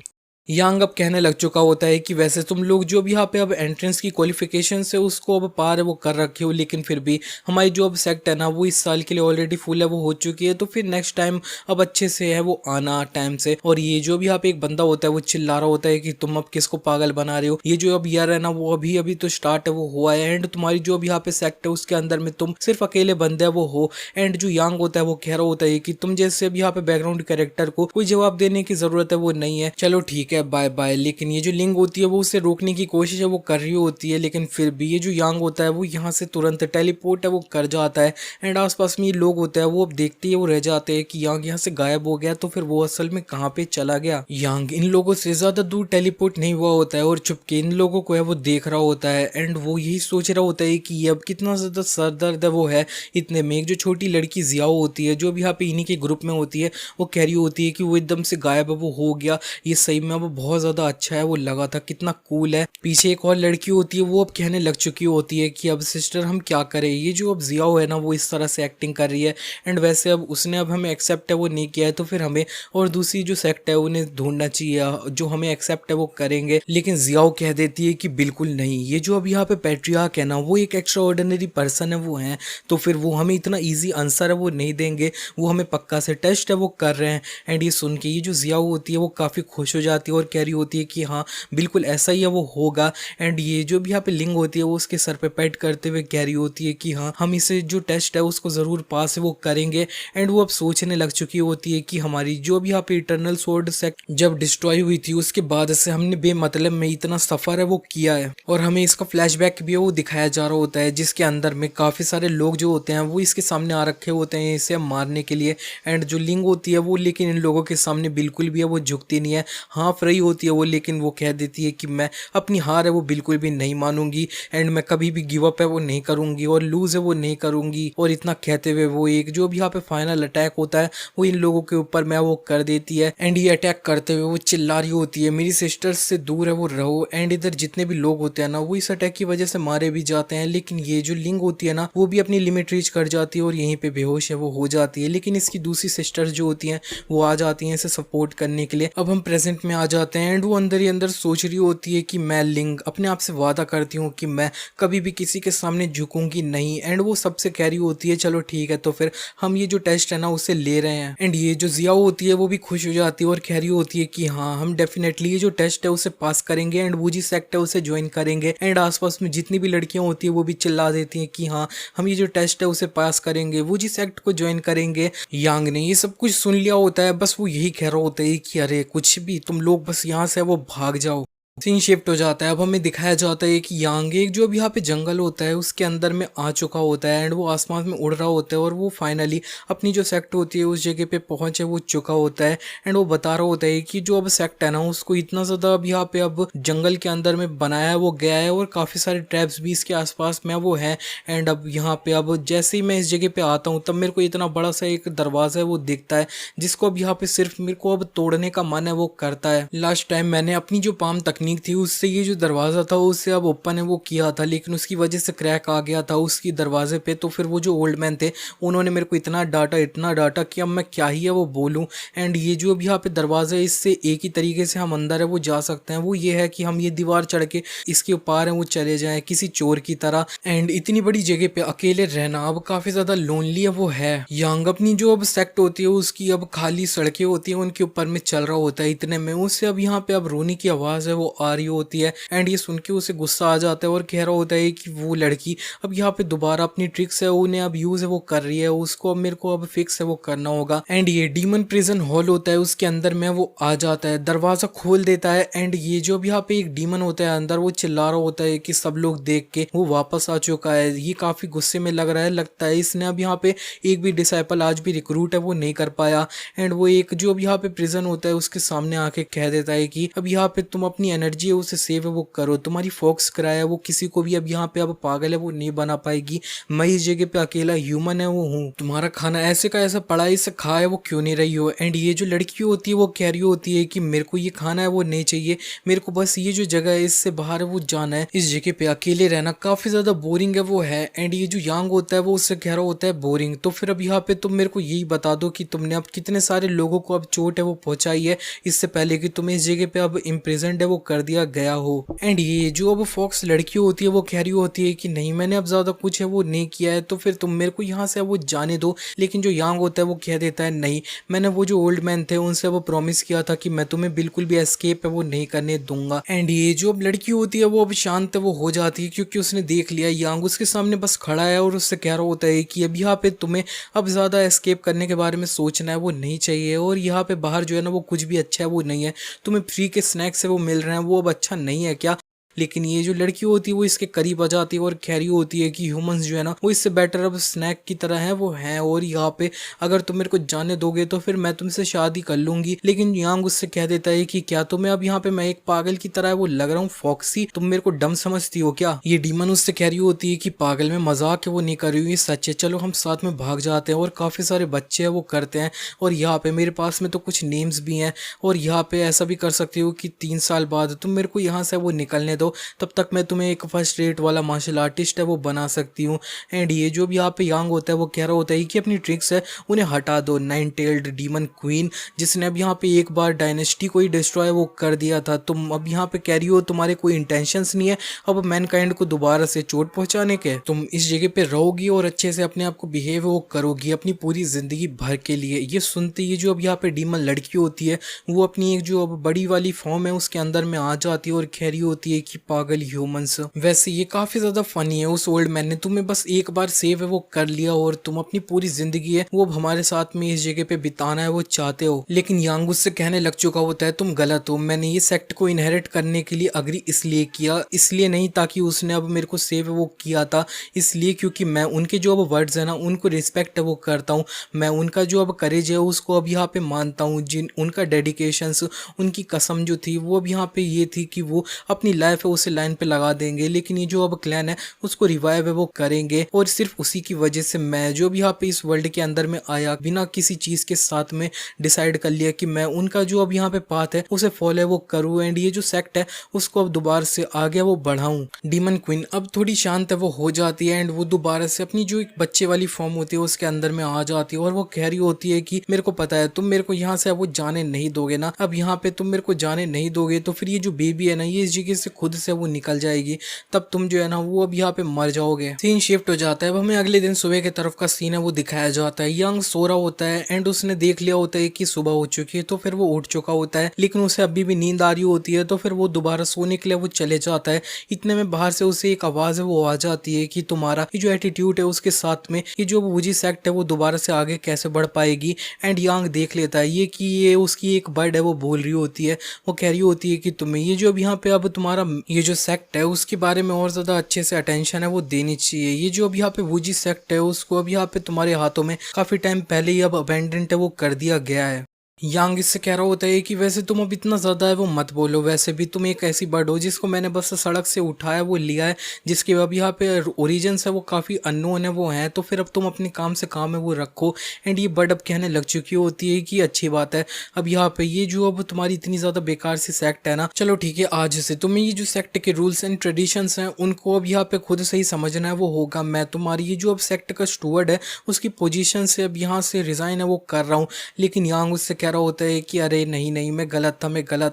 यांग अब कहने लग चुका होता है कि वैसे तुम लोग जो भी यहाँ पे अब एंट्रेंस की क्वालिफिकेशन है उसको अब पार है वो कर रखे हो, लेकिन फिर भी हमारी जो अब सेक्ट है ना वो इस साल के लिए ऑलरेडी फुल है वो हो चुकी है, तो फिर नेक्स्ट टाइम अब अच्छे से है वो आना टाइम से। और ये जो भी यहाँ पे एक बंदा होता है वो चिल्ला रहा होता है कि तुम अब किसको पागल बना रहे हो, ये जो अब ईयर है ना वो अभी अभी तो स्टार्ट है वो हुआ है एंड तुम्हारी जो अब यहाँ पे सेक्ट है उसके अंदर में तुम सिर्फ अकेले बंदे वो हो। एंड जो यांग होता है वो कह रहा होता है कि तुम जैसे अब यहाँ पे बैकग्राउंड कैरेक्टर को कोई जवाब देने की जरूरत है वो नहीं है, चलो ठीक है बाय बाय। लेकिन ये जो लिंग होती है वो उसे रोकने की कोशिश है वो कर रही होती है, लेकिन फिर भी ये जो यांग होता है वो यहाँ से तुरंत टेलीपोर्ट है वो कर जाता है। एंड आसपास में ये लोग होते हैं वो अब देखते ही वो रह जाते हैं कि यांग यहाँ से गायब हो गया, तो फिर वो असल में कहाँ पे चला गया। यांग इन लोगों से ज्यादा दूर टेलीपोर्ट नहीं हुआ होता है और चुपके इन लोगों को है वो देख रहा होता है एंड वो यही सोच रहा होता है कि ये अब कितना ज्यादा सर दर्द है वो है। इतने में एक जो छोटी लड़की जियाओ होती है जो भी यहाँ पे इन्हीं के ग्रुप में होती है वो कह रही होती है कि वो एकदम से गायब है वो हो गया, ये सही में अब बहुत ज्यादा अच्छा है वो लगा था, कितना कूल है। पीछे एक और लड़की होती है वो अब कहने लग चुकी होती है कि अब सिस्टर हम क्या करें, ये जो अब जियाओ है ना वो इस तरह से एक्टिंग कर रही है एंड वैसे अब उसने अब हमें एक्सेप्ट है वो नहीं किया है, तो फिर हमें और दूसरी जो सेक्ट है उन्हें ढूंढना चाहिए जो हमें एक्सेप्ट है वो करेंगे। लेकिन जियाओ कह देती है कि बिल्कुल नहीं, ये जो अब यहाँ पे पैट्रियार्क है ना वो एक एक्स्ट्रा ऑर्डिनरी पर्सन है वो है, तो फिर वो हमें इतना ईजी आंसर है वो नहीं देंगे, वो हमें पक्का से टेस्ट है वो कर रहे हैं। एंड ये सुन के ये जो जियाओ होती है वो काफी खुश हो जाती जाती है और कह रही होती है कि हाँ बिल्कुल ऐसा ही है, वो होगा। एंड ये जो भी यहाँ पे लिंग होती है वो उसके सर पे पैट करते हुए कह रही होती है कि हाँ हम इसे जो टेस्ट है उसको ज़रूर पास है वो करेंगे। एंड वो अब सोचने लग चुकी होती है कि हमारी जो भी यहाँ पे इटर्नल स्वॉर्ड सेक्ट जब डिस्ट्रॉय हुई थी उसके बाद से हमने बेमतलब में इतना सफ़र है वो किया है। और हमें इसका फ्लैशबैक भी है वो दिखाया जा रहा होता है, जिसके अंदर में काफ़ी सारे लोग जो होते हैं वो इसके सामने आ रखे होते हैं इसे मारने के लिए। एंड जो लिंग होती है वो लेकिन इन लोगों के सामने बिल्कुल भी है वो झुकती नहीं है, हाफ रही होती है वो, लेकिन वो कह देती है कि मैं अपनी हार है वो बिल्कुल भी नहीं मानूंगी एंड मैं कभी भी गिव अप है वो नहीं करूंगी और लूज है वो नहीं करूंगी। और इतना कहते हुए वो एक जो भी यहाँ पे फाइनल अटैक होता है वो इन लोगों के ऊपर मैं वो कर देती है। एंड ये अटैक करते हुए वो चिल्ला रही होती है मेरी सिस्टर्स से दूर है वो रहो। एंड इधर जितने भी लोग होते हैं ना वो इस अटैक की वजह से मारे भी जाते हैं, लेकिन ये जो लिंग होती है ना वो भी अपनी लिमिट रीच कर जाती है और यहीं पे बेहोश है वो हो जाती है। लेकिन इसकी दूसरी सिस्टर्स जो होती हैं वो आ जाती हैं इसे सपोर्ट करने के लिए। अब हम प्रेजेंट में आ जाते हैं एंड वो अंदर ही अंदर सोच रही होती है कि मैं लिंग अपने आप से वादा करती हूँ कि मैं कभी भी किसी के सामने झुकूंगी नहीं। एंड वो सबसे कह रही होती है चलो ठीक है तो फिर हम ये जो टेस्ट है ना उसे ले रहे हैं। एंड ये जो जियाओ होती है वो भी खुश हो जाती है और कह रही होती है कि हाँ हम डेफिनेटली ये जो टेस्ट है उसे पास करेंगे एंड वो जी सेक्ट है उसे ज्वाइन करेंगे। एंड आसपास में जितनी भी लड़कियां होती है वो भी चिल्ला देती हैं कि हाँ हम ये जो टेस्ट है उसे पास करेंगे, वो जी सेक्ट को ज्वाइन करेंगे। यांग ने ये सब कुछ सुन लिया होता है, बस वो यही कह रहा होता है कि अरे कुछ भी तुम लोग बस यहाँ से वो भाग जाओ। सीन शिफ्ट हो जाता है। अब हमें दिखाया जाता है कि यांग एक जो भी यहाँ पे जंगल होता है उसके अंदर में आ चुका होता है एंड वो आसमान में उड़ रहा होता है और वो फाइनली अपनी जो सेक्ट होती है उस जगह पे पहुंचे वो चुका होता है। एंड वो बता रहा होता है कि जो अब सेक्ट है ना उसको इतना ज़्यादा अब यहाँ पे अब जंगल के अंदर में बनाया वो गया है और काफ़ी सारे ट्रैप्स भी इसके आसपास में वो है। एंड अब यहाँ पे अब जैसे ही मैं इस जगह पे आता हूँ तब मेरे को इतना बड़ा सा एक दरवाज़ा है वो दिखता है जिसको अब यहाँ पे सिर्फ मेरे को अब तोड़ने का मन है वो करता है। लास्ट टाइम मैंने अपनी जो पाम तकनीक थी उससे ये जो दरवाज़ा था उससे अब ओपन है वो किया था, लेकिन उसकी वजह से क्रैक आ गया था उसकी दरवाजे पे। तो फिर वो जो ओल्ड मैन थे उन्होंने मेरे को इतना डांटा कि अब मैं क्या ही है वो बोलूं। एंड ये जो अब यहाँ पे दरवाज़ा है इससे एक ही तरीके से हम अंदर है वो जा सकते हैं, वो ये है कि हम ये दीवार चढ़ के इसके ऊपर है वो चले जाएं किसी चोर की तरह। एंड इतनी बड़ी जगह पे अकेले रहना अब काफ़ी ज़्यादा लोनली है वो है। यांग अपनी जो अब सेक्ट होती है उसकी अब खाली सड़कें होती हैं उनके ऊपर में चल रहा होता है, इतने में उससे अब यहाँ पे अब रोने की आवाज़ है वो आ रही होती है। एंड ये सुन के उसे गुस्सा आ जाता है और कह रहा होता है कि वो लड़की अब यहाँ पे दोबारा अपनी ट्रिक्स है उन्हें अब यूज है वो कर रही है, उसको अब मेरे को अब फिक्स है वो करना होगा। एंड ये डीमन प्रिजन हॉल होता है उसके अंदर में वो आ जाता है, दरवाजा खोल देता है। एंड ये जो अब यहाँ पे एक डीमन होता है अंदर वो चिल्ला रहा होता है कि सब लोग देख के वो वापस आ चुका है। ये काफी गुस्से में लग रहा है, लगता है इसने अब यहाँ पे एक भी डिसाइपल आज भी रिक्रूट है वो नहीं कर पाया। एंड वो एक जो अब यहाँ पे प्रिजन होता है उसके सामने आके कह देता है कि अब यहाँ पे तुम अपनी एनर्जी है उसे सेव है वो करो, तुम्हारी फोक्स कराया वो किसी को भी अब यहाँ पे अब पागल है वो नहीं बना पाएगी। मैं इस जगह पे अकेला ह्यूमन है वो हूँ, तुम्हारा खाना ऐसे का ऐसा पड़ा इसे खाए वो क्यों नहीं रही हो। एंड ये जो लड़की होती है वो कह रही होती है कि मेरे को ये खाना है वो नहीं चाहिए, मेरे को बस ये जो जगह है इससे बाहर वो जाना है, इस जगह पे अकेले रहना काफी ज्यादा बोरिंग है वो है। एंड ये जो यांग होता है वो उससे कह रहा होता है बोरिंग, तो फिर अब यहाँ पे तुम मेरे को यही बता दो कि तुमने अब कितने सारे लोगों को अब चोट है वो पहुंचाई है इससे पहले कि तुम्हें इस जगह पे अब इम्प्रिजन्ड है वो कर दिया गया हो। एंड ये जो अब फॉक्स लड़की होती है वो कह रही होती है कि नहीं मैंने अब ज्यादा कुछ है वो नहीं किया है, तो फिर तुम मेरे को यहाँ से वो जाने दो। लेकिन जो यांग होता है वो कह देता है नहीं, मैंने वो जो ओल्ड मैन थे उनसे वो प्रॉमिस किया था कि मैं तुम्हें बिल्कुल भी एस्केप है वो नहीं करने दूंगा। एंड ये जो अब लड़की होती है वो अब शांत है वो हो जाती है क्योंकि उसने देख लिया यांग उसके सामने बस खड़ा है और उससे कह रहा होता है कि अब यहाँ पे तुम्हें अब ज्यादा एस्केप करने के बारे में सोचना है वो नहीं चाहिए, और यहाँ पे बाहर जो है ना वो कुछ भी अच्छा है वो नहीं है, तुम्हें फ्री के स्नैक्स है वो मिल रहे हैं वो अब अच्छा नहीं है क्या। लेकिन ये जो लड़की होती है वो इसके करीब आ जाती है और कह रही होती है कि ह्यूमंस जो है ना वो इससे बेटर अब स्नैक की तरह है वो हैं, और यहाँ पे अगर तुम मेरे को जाने दोगे तो फिर मैं तुमसे शादी कर लूंगी। लेकिन यांग उससे कह देता है कि क्या तुम्हें अब यहाँ पे मैं एक पागल की तरह वो लग रहा हूँ फॉक्सी, तुम मेरे को डम समझती हो क्या। ये डीमन उससे कह रही होती है कि पागल में मजाक है वो नहीं कर रही हूँ, ये सच है, चलो हम साथ में भाग जाते हैं। और काफी सारे बच्चे हैं वो करते हैं, और यहाँ पे मेरे पास में तो कुछ नेम्स भी हैं, और यहाँ पे ऐसा भी कर सकती हो कि 3 साल बाद तुम मेरे को यहाँ से वो निकलने दो जाओ, तब तक मैं तुम्हें एक फर्स्ट रेट वाला मार्शल आर्टिस्ट है वो बना सकती हूँ। एंड ये जो भी यहाँ पे यांग होता है वो कह रहा होता है कि अपनी ट्रिक्स है उन्हें हटा दो। नाइन टेल्ड डीमन क्वीन जिसने अब यहाँ पे एक बार डायनेस्टी को ही डिस्ट्रॉय वो कर दिया था, तुम अब यहाँ पे कह रही हो तुम्हारे कोई इंटेंशंस नहीं है अब मैनकाइंड को दोबारा से चोट पहुंचाने के, तुम इस जगह पे रहोगी और अच्छे से अपने आप को बिहेव वो करोगी अपनी पूरी जिंदगी भर के लिए। ये सुनते ही जो अब यहाँ पे डीमन लड़की होती है वो अपनी एक जो अब बड़ी वाली फॉर्म है उसके अंदर में आ जाती है और कह रही होती है कि पागल ह्यूमंस। वैसे ये काफी ज्यादा फनी है, उस ओल्ड मैन ने तुम्हें बस एक बार सेव है वो कर लिया और तुम अपनी पूरी जिंदगी है वो हमारे साथ में इस जगह पे बिताना है वो चाहते हो। लेकिन यांग उससे कहने लग चुका होता है तुम गलत हो, मैंने ये सेक्ट को इनहेरिट करने के लिए अग्री इसलिए किया, इसलिए नहीं ताकि उसने अब मेरे को सेव वो किया था, इसलिए क्योंकि मैं उनके जो अब वर्ड्स है ना उनको रिस्पेक्ट वो करता हूँ, मैं उनका जो अब करेज है उसको अब यहाँ पे मानता हूँ, जिन उनका डेडिकेशंस उनकी कसम जो थी वो अब यहाँ पे ये थी कि वो अपनी लाइफ है उसे लाइन पे लगा देंगे, लेकिन ये जो अब क्लैन है उसको रिवाइव है वो करेंगे और सिर्फ उसी की वजह से मैं जो भी यहाँ पे इस वर्ल्ड के अंदर में आया बिना किसी चीज के साथ में डिसाइड कर लिया कि मैं उनका जो अब यहाँ पे पाथ है उसे फॉलो वो करूँ एंड ये जो सेक्ट है उसको अब दोबारा से आगे वो बढ़ाऊं। डीमन क्वीन अब थोड़ी शांत है वो हो जाती है एंड वो दोबारा से अपनी जो एक बच्चे वाली फॉर्म होती है उसके अंदर में आ जाती है और वो कह रही होती है कि मेरे को पता है तुम मेरे को यहाँ से अब वो जाने नहीं दोगे ना, अब यहाँ पे तुम मेरे को जाने नहीं दोगे तो फिर ये जो बेबी है ना ये इस जगह से खुद से वो निकल जाएगी, तब तुम जो है ना वो अब यहाँ पे मर जाओगे। सीन शिफ्ट हो जाता है, अब हमें अगले दिन सुबह की तरफ का सीन है वो दिखाया जाता है। यंग सो रहा होता है एंड उसने देख लिया होता है कि सुबह हो चुकी है तो फिर वो उठ चुका होता है, लेकिन उसे अभी भी नींद आ रही होती है तो फिर वो दोबारा सोने के लिए वो चले जाता है। इतने में बाहर से उसे एक आवाज है वो आ जाती है कि तुम्हारा ये जो एटीट्यूड है उसके साथ में ये जो वूजी सेक्ट है वो दोबारा से आगे कैसे बढ़ पाएगी। एंड यांग देख लेता है ये कि ये उसकी एक बर्ड है वो बोल रही होती है, वो कह रही होती है कि तुम्हें ये जो अब यहाँ पे अब तुम्हारा ये जो सेक्ट है उसके बारे में और ज्यादा अच्छे से अटेंशन है वो देनी चाहिए। ये जो अब यहाँ पे वूजी सेक्ट है उसको अब यहाँ पे तुम्हारे हाथों में काफी टाइम पहले ही अब अबेंडेंट है वो कर दिया गया है। यांग इससे कह रहा होता है कि वैसे तुम अब इतना ज़्यादा है वो मत बोलो, वैसे भी तुम एक ऐसी बर्ड हो जिसको मैंने बस सड़क से उठाया वो लिया है, जिसके अब यहाँ पे ओरिजिन्स है वो काफ़ी अननोन है वो हैं, तो फिर अब तुम अपने काम से काम है वो रखो। एंड ये बर्ड अब कहने लग चुकी होती है कि अच्छी बात है, अब यहाँ पे ये जो अब तुम्हारी इतनी ज़्यादा बेकार सी सेक्ट है ना, चलो ठीक है आज से तुम्हें ये जो सेक्ट के रूल्स एंड ट्रेडिशंस हैं उनको अब यहाँ पे खुद से ही समझना है वो होगा। मैं तुम्हारी ये जो अब सेक्ट का स्टूवर्ड है उसकी पोजीशन से अब यहाँ से रिजाइन है वो कर रहा हूँ। लेकिन यांग उससे कह रहा होता है कि अरे नहीं नहीं मैं गलत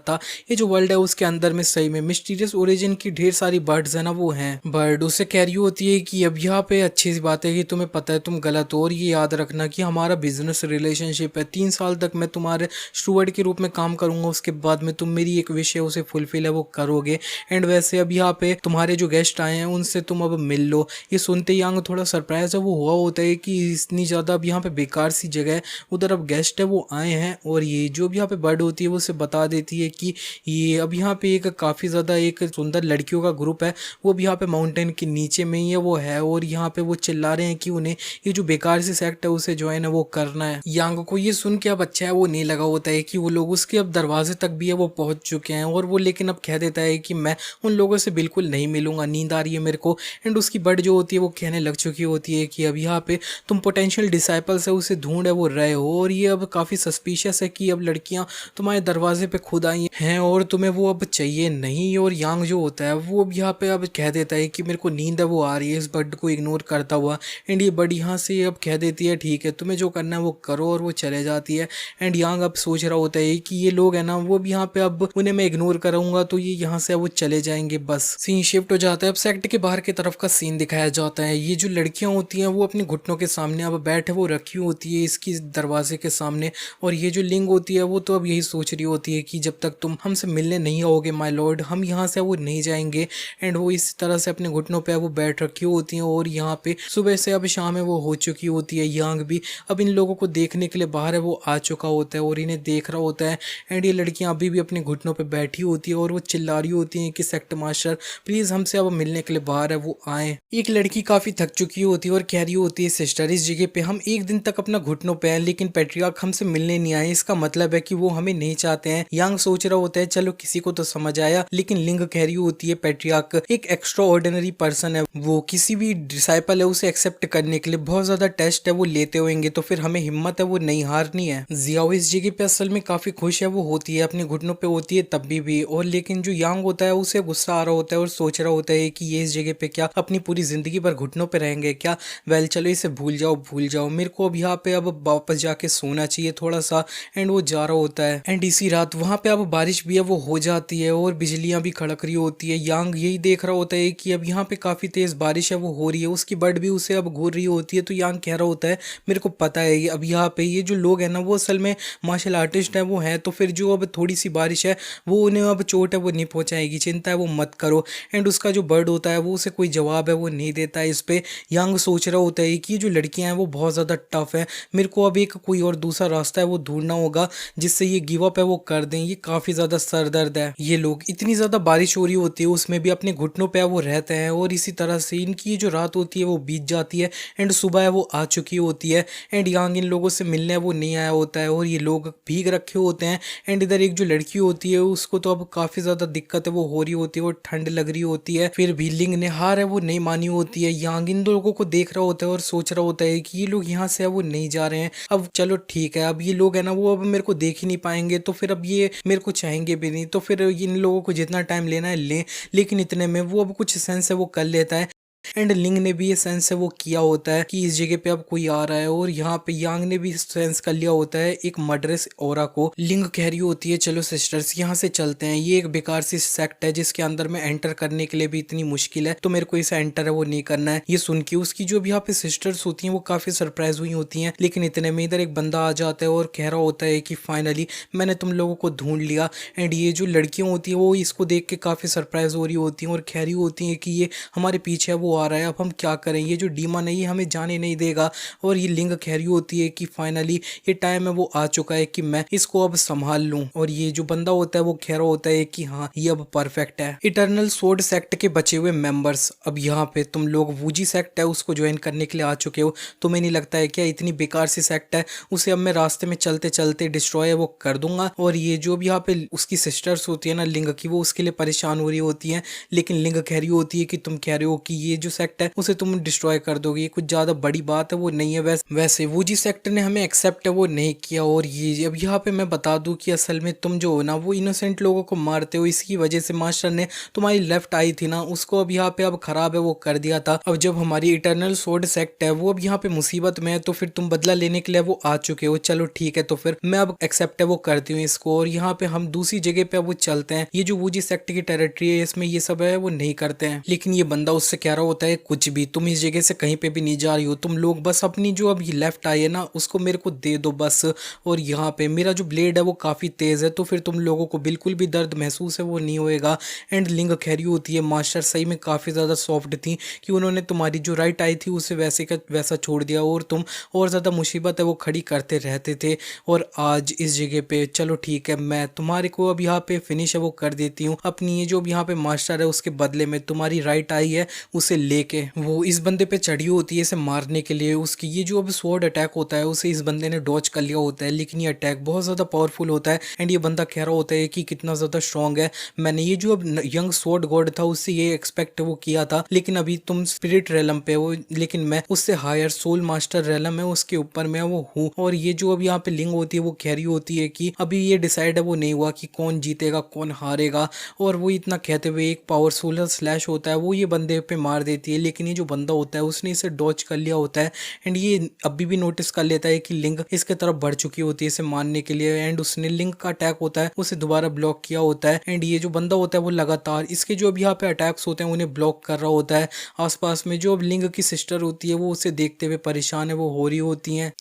था, ये जो वर्ल्ड है उसके अंदर में सही में मिस्टीरियस ओरिजिन की ढेर सारी बर्ड्स है ना वो हैं। बर्ड उससे कह रही होती है कि अब यहाँ पे अच्छी सी बात है कि तुम्हें पता है तुम गलत हो और ये याद रखना कि हमारा बिजनेस रिलेशनशिप है, 3 साल तक मैं तुम्हारे स्टूवर्ड के रूप में काम करूंगा, उसके बाद में तुम मेरी एक विश है उसे फुलफिल है वो करोगे। एंड वैसे अब यहाँ पे तुम्हारे जो गेस्ट आए हैं उनसे तुम अब मिल लो। ये सुनते ही यांग थोड़ा सरप्राइज है वो हुआ होता है कि इतनी ज़्यादा अब यहाँ पे बेकार सी जगह है, उधर अब गेस्ट है वो आए हैं और ये जो भी यहाँ पे बर्ड होती है वो उसे बता देती है कि ये अब यहाँ पे एक काफ़ी ज़्यादा एक सुंदर लड़कियों का ग्रुप है, वो भी यहाँ पे माउंटेन के नीचे में ही है वो है और यहाँ पे वो चिल्ला रहे हैं कि उन्हें ये जो बेकार सी सेक्ट है उसे ज्वाइन है वो करना है। यांग को ये सुन के अब अच्छा है वो नहीं लगा होता है कि वो लोग उसके अब दरवाजे तक भी है वो पहुंच चुके हैं और वो लेकिन अब कह देता है कि मैं उन लोगों से बिल्कुल नहीं मिलूंगा, नींद आ रही है मेरे को। एंड उसकी बर्ड जो होती है वो कहने लग चुकी होती है कि अब यहाँ पे तुम पोटेंशियल डिसाइपल्स है उसे ढूंढ है वो रहे हो और ये अब काफ़ी सस्पिशियस है कि अब लड़कियां तुम्हारे दरवाजे पे खुद आई हैं और तुम्हें वो अब चाहिए नहीं। और यांग जो होता है वो अब यहाँ पे अब कह देता है कि मेरे को नींद है वो आ रही है, इस बर्ड को इग्नोर करता हुआ। एंड ये बर्ड यहाँ से अब कह देती है ठीक है तुम्हें जो करना है वो करो और वो चले जाती है। एंड यांग अब सोच रहा होता है कि ये लोग है ना वो भी यहाँ पे अब उन्हें मैं इग्नोर करूंगा तो ये यहाँ से वो चले जाएंगे। बस सीन शिफ्ट हो जाता है, अब सेक्ट के बाहर की तरफ का सीन दिखाया जाता है। ये जो लड़कियां होती हैं वो अपने घुटनों के सामने अब बैठे वो रखी होती है इसकी दरवाजे के सामने और ये जो लिंग होती है वो तो अब यही सोच रही होती है कि जब तक तुम हमसे मिलने नहीं आओगे माय लॉर्ड हम यहाँ से वो नहीं जाएंगे। एंड वो इस तरह से अपने घुटनों पे वो बैठ रखी होती हैं और यहाँ पे सुबह से अब शाम है वो हो चुकी होती है। यांग भी अब इन लोगों को देखने के लिए बाहर है वो आ चुका होता है और इन्हें देख रहा होता है। एंड ये लड़कियां अभी भी अपने घुटनों पे बैठी होती है और वो चिल्ला रही होती हैं कि सेक्ट मास्टर प्लीज हमसे अब मिलने के लिए बाहर है वो आए। एक लड़की काफी थक चुकी होती है और कह रही होती है सिस्टर इस जगह पे हम एक दिन तक अपना घुटनों पे हैं लेकिन पैट्रियार्क हमसे मिलने नहीं आए, है, इसका मतलब है कि वो हमें नहीं चाहते हैं। यांग सोच रहा होता है चलो किसी को तो समझ आया, लेकिन लिंग कह रही होती है पैट्रियार्क एक एक्स्ट्रा ऑर्डिनरी पर्सन है, वो किसी भी डिसाइपल है उसे एक्सेप्ट करने के लिए बहुत ज्यादा टेस्ट है वो लेते होंगे, तो फिर हमें हिम्मत है वो नहीं हारनी है। जियाओ इस जगह पे असल में काफी खुश है, वो होती है अपने घुटनों पे होती है तब भी और लेकिन जो यांग होता है उसे गुस्सा आ रहा होता है और सोच रहा होता है कि ये इस जगह पे क्या अपनी पूरी जिंदगी भर घुटनों पे रहेंगे क्या। वेल चलो इसे भूल जाओ, मेरे को अब यहाँ पे अब वापस जाके सोना चाहिए थोड़ा सा। एंड वो जा रहा होता है एंड इसी रात वहां पे अब बारिश भी है वो हो जाती है और बिजलियां भी खड़क रही होती है। यांग यही देख रहा होता है कि अब यहाँ पे काफी तेज बारिश है वो हो रही है, उसकी बर्ड भी उसे अब घूर रही होती है। तो यांग कह रहा होता है मेरे को पता है अब यहाँ पे ये जो लोग हैं ना वो असल में मार्शल आर्टिस्ट है वो है, तो फिर जो अब थोड़ी सी बारिश है वो उन्हें अब चोट है वो नहीं पहुंचाएगी, चिंता है वो मत करो। एंड उसका जो बर्ड होता है वो उसे कोई जवाब है वो नहीं देता है। इस पे यांग सोच रहा होता है कि ये जो लड़कियां हैं वो बहुत ज़्यादा टफ है, मेरे को अब एक कोई और दूसरा रास्ता है वो ढूंढना होगा जिससे ये गिव अप है वो कर दें, ये काफ़ी ज़्यादा सरदर्द है। ये लोग इतनी ज़्यादा बारिश हो रही होती है उसमें भी अपने घुटनों पे वो रहते हैं और इसी तरह से इनकी ये जो रात होती है वो बीत जाती है एंड सुबह है वो आ चुकी होती है। एंड यांग इन लोगों से मिलने वो नहीं आया होता है और ये लोग भीग रखे होते हैं। एंड इधर एक जो लड़की होती है उसको तो अब काफ़ी ज़्यादा दिक्कत है वो हो रही होती है और ठंड लग रही होती है, फिर भी लिंग ने हार है वो नहीं मानी होती है। यांग इन लोगों को देख रहा होता है और सोच रहा होता है कि ये लोग यहाँ से वो नहीं जा रहे हैं, अब चलो ठीक है अब ये लोग है ना वो अब मेरे को देख ही नहीं पाएंगे, तो फिर अब ये मेरे को चाहेंगे भी नहीं, तो फिर इन लोगों को जितना टाइम लेना है लें। लेकिन इतने में वो अब कुछ सेंस है वो कर लेता है एंड लिंग ने भी ये सेंस है वो किया होता है कि इस जगह पे अब कोई आ रहा है और यहाँ पे यांग ने भी सेंस कर लिया होता है एक मर्डरस ऑरा को। लिंग कह रही होती है चलो सिस्टर्स यहाँ से चलते हैं, ये एक बेकार सी सेक्ट है जिसके अंदर में एंटर करने के लिए भी इतनी मुश्किल है, तो मेरे को इसे एंटर है वो नहीं करना है। ये सुन के उसकी जो भी यहाँ पे सिस्टर्स होती हैं वो काफी सरप्राइज हुई होती हैं, लेकिन इतने में इधर एक बंदा आ जाता है और कह रहा होता है कि फाइनली मैंने तुम लोगों को ढूंढ लिया। एंड ये जो लड़कियां होती हैं वो इसको देख के काफी सरप्राइज हो रही होती हैं और कह रही होती हैं कि ये हमारे पीछे वो आ रहा है, अब हम क्या करें, ये जो डीमन है ये हमें जाने नहीं देगा। और ये लिंग कह रही होती है कि फाइनली ये टाइम है वो आ चुका है कि मैं इसको अब संभाल लूं। और ये जो बंदा होता है वो कह रहा होता है कि हाँ ये अब परफेक्ट है। इटर्नल सोर्ड सेक्ट के बचे हुए मेंबर्स, अब यहाँ पे तुम लोग वूजी सेक्ट है उसको ज्वाइन करने के लिए आ चुके हो, तुम्हें नहीं लगता है क्या इतनी बेकार सी सेक्ट है, उसे अब मैं रास्ते में चलते चलते डिस्ट्रॉय वो कर दूंगा। और ये जो भी यहाँ पे उसकी सिस्टर्स होती है ना लिंग की, वो उसके लिए परेशान हो रही होती हैं, लेकिन लिंग कह रही होती है कि तुम कह रहे हो कि ये जो सेक्ट है उसे तुम डिस्ट्रॉय कर दोगे, ये कुछ ज्यादा बड़ी बात है वो नहीं है। वैसे वूजी सेक्ट ने हमें एक्सेप्ट है वो नहीं किया। और ये अब यहाँ पे मैं बता दूं कि असल में तुम जो हो ना वो इनोसेंट लोगों को मारते हो, इसकी वजह से मास्टर ने तुम्हारी लेफ्ट आई थी ना उसको अब यहाँ पे अब खराब है वो कर दिया था। अब जब हमारी इटर्नल सोर्ड सेक्ट है वो अब यहाँ पे मुसीबत में है, तो फिर तुम बदला लेने के लिए वो आ चुके हो, चलो ठीक है तो फिर मैं अब एक्सेप्ट है वो करती हूँ इसको। और यहाँ पे हम दूसरी जगह पे वो चलते हैं, ये जो वूजी सेक्ट की टेरिटरी है इसमें ये सब है वो नहीं करते हैं। लेकिन ये बंदा उससे कह रहा होता है कुछ भी, तुम इस जगह से कहीं पे भी नहीं जा रही हो, तुम लोग बस अपनी जो अब ये लेफ्ट आई है ना उसको मेरे को दे दो बस। और यहाँ पे मेरा जो ब्लेड है वो काफी तेज है, तो फिर तुम लोगों को बिल्कुल भी दर्द महसूस है वो नहीं होएगा। एंड लिंग कह रही होती है मास्टर सही में काफी ज्यादा सॉफ्ट थी कि उन्होंने तुम्हारी जो राइट आई थी उसे वैसे का वैसा छोड़ दिया और तुम और ज्यादा मुसीबत है वो खड़ी करते रहते थे। और आज इस जगह पे चलो ठीक है मैं तुम्हारे को अब यहाँ पे फिनिश है वो कर देती हूँ, अपनी ये जो अब यहाँ पे मास्टर है उसके बदले में तुम्हारी राइट आई है उसे लेके वो इस बंदे पे चढ़ी होती है इसे मारने के लिए। उसकी ये जो अब स्वॉर्ड अटैक होता है उसे इस बंदे ने डॉज कर लिया होता है, लेकिन ये अटैक बहुत ज़्यादा पावरफुल होता है। एंड ये बंदा कह रहा होता है कि कितना ज़्यादा स्ट्रॉन्ग है, मैंने ये जो अब यंग स्वॉर्ड गॉड था उससे ये एक्सपेक्ट वो किया था, लेकिन अभी तुम स्पिरिट रेलम पे हो, लेकिन मैं उससे हायर सोल मास्टर रेलम है उसके ऊपर मैं वो हूँ। और ये जो अब यहाँ पे लिंग होती है वो कह रही होती है कि अभी ये डिसाइड है वो नहीं हुआ कि कौन जीतेगा कौन हारेगा। और वो इतना कहते हुए एक पावरफुल स्लैश होता है वो ये बंदे पे मार देती है, लेकिन ये जो बंदा होता है उसने इसे डॉज कर लिया होता है। एंड ये अभी भी नोटिस कर लेता है कि लिंग इसके तरफ बढ़ चुकी होती है इसे मारने के लिए, एंड उसने लिंग का अटैक होता है उसे दोबारा ब्लॉक किया होता है। एंड ये जो बंदा होता है वो लगातार इसके जो अब यहाँ पे अटैक्स होते हैं उन्हें ब्लॉक कर रहा होता है। आसपास में जो अब लिंग की सिस्टर होती है वो उसे देखते हुए परेशान है वो हो रही होती हैं।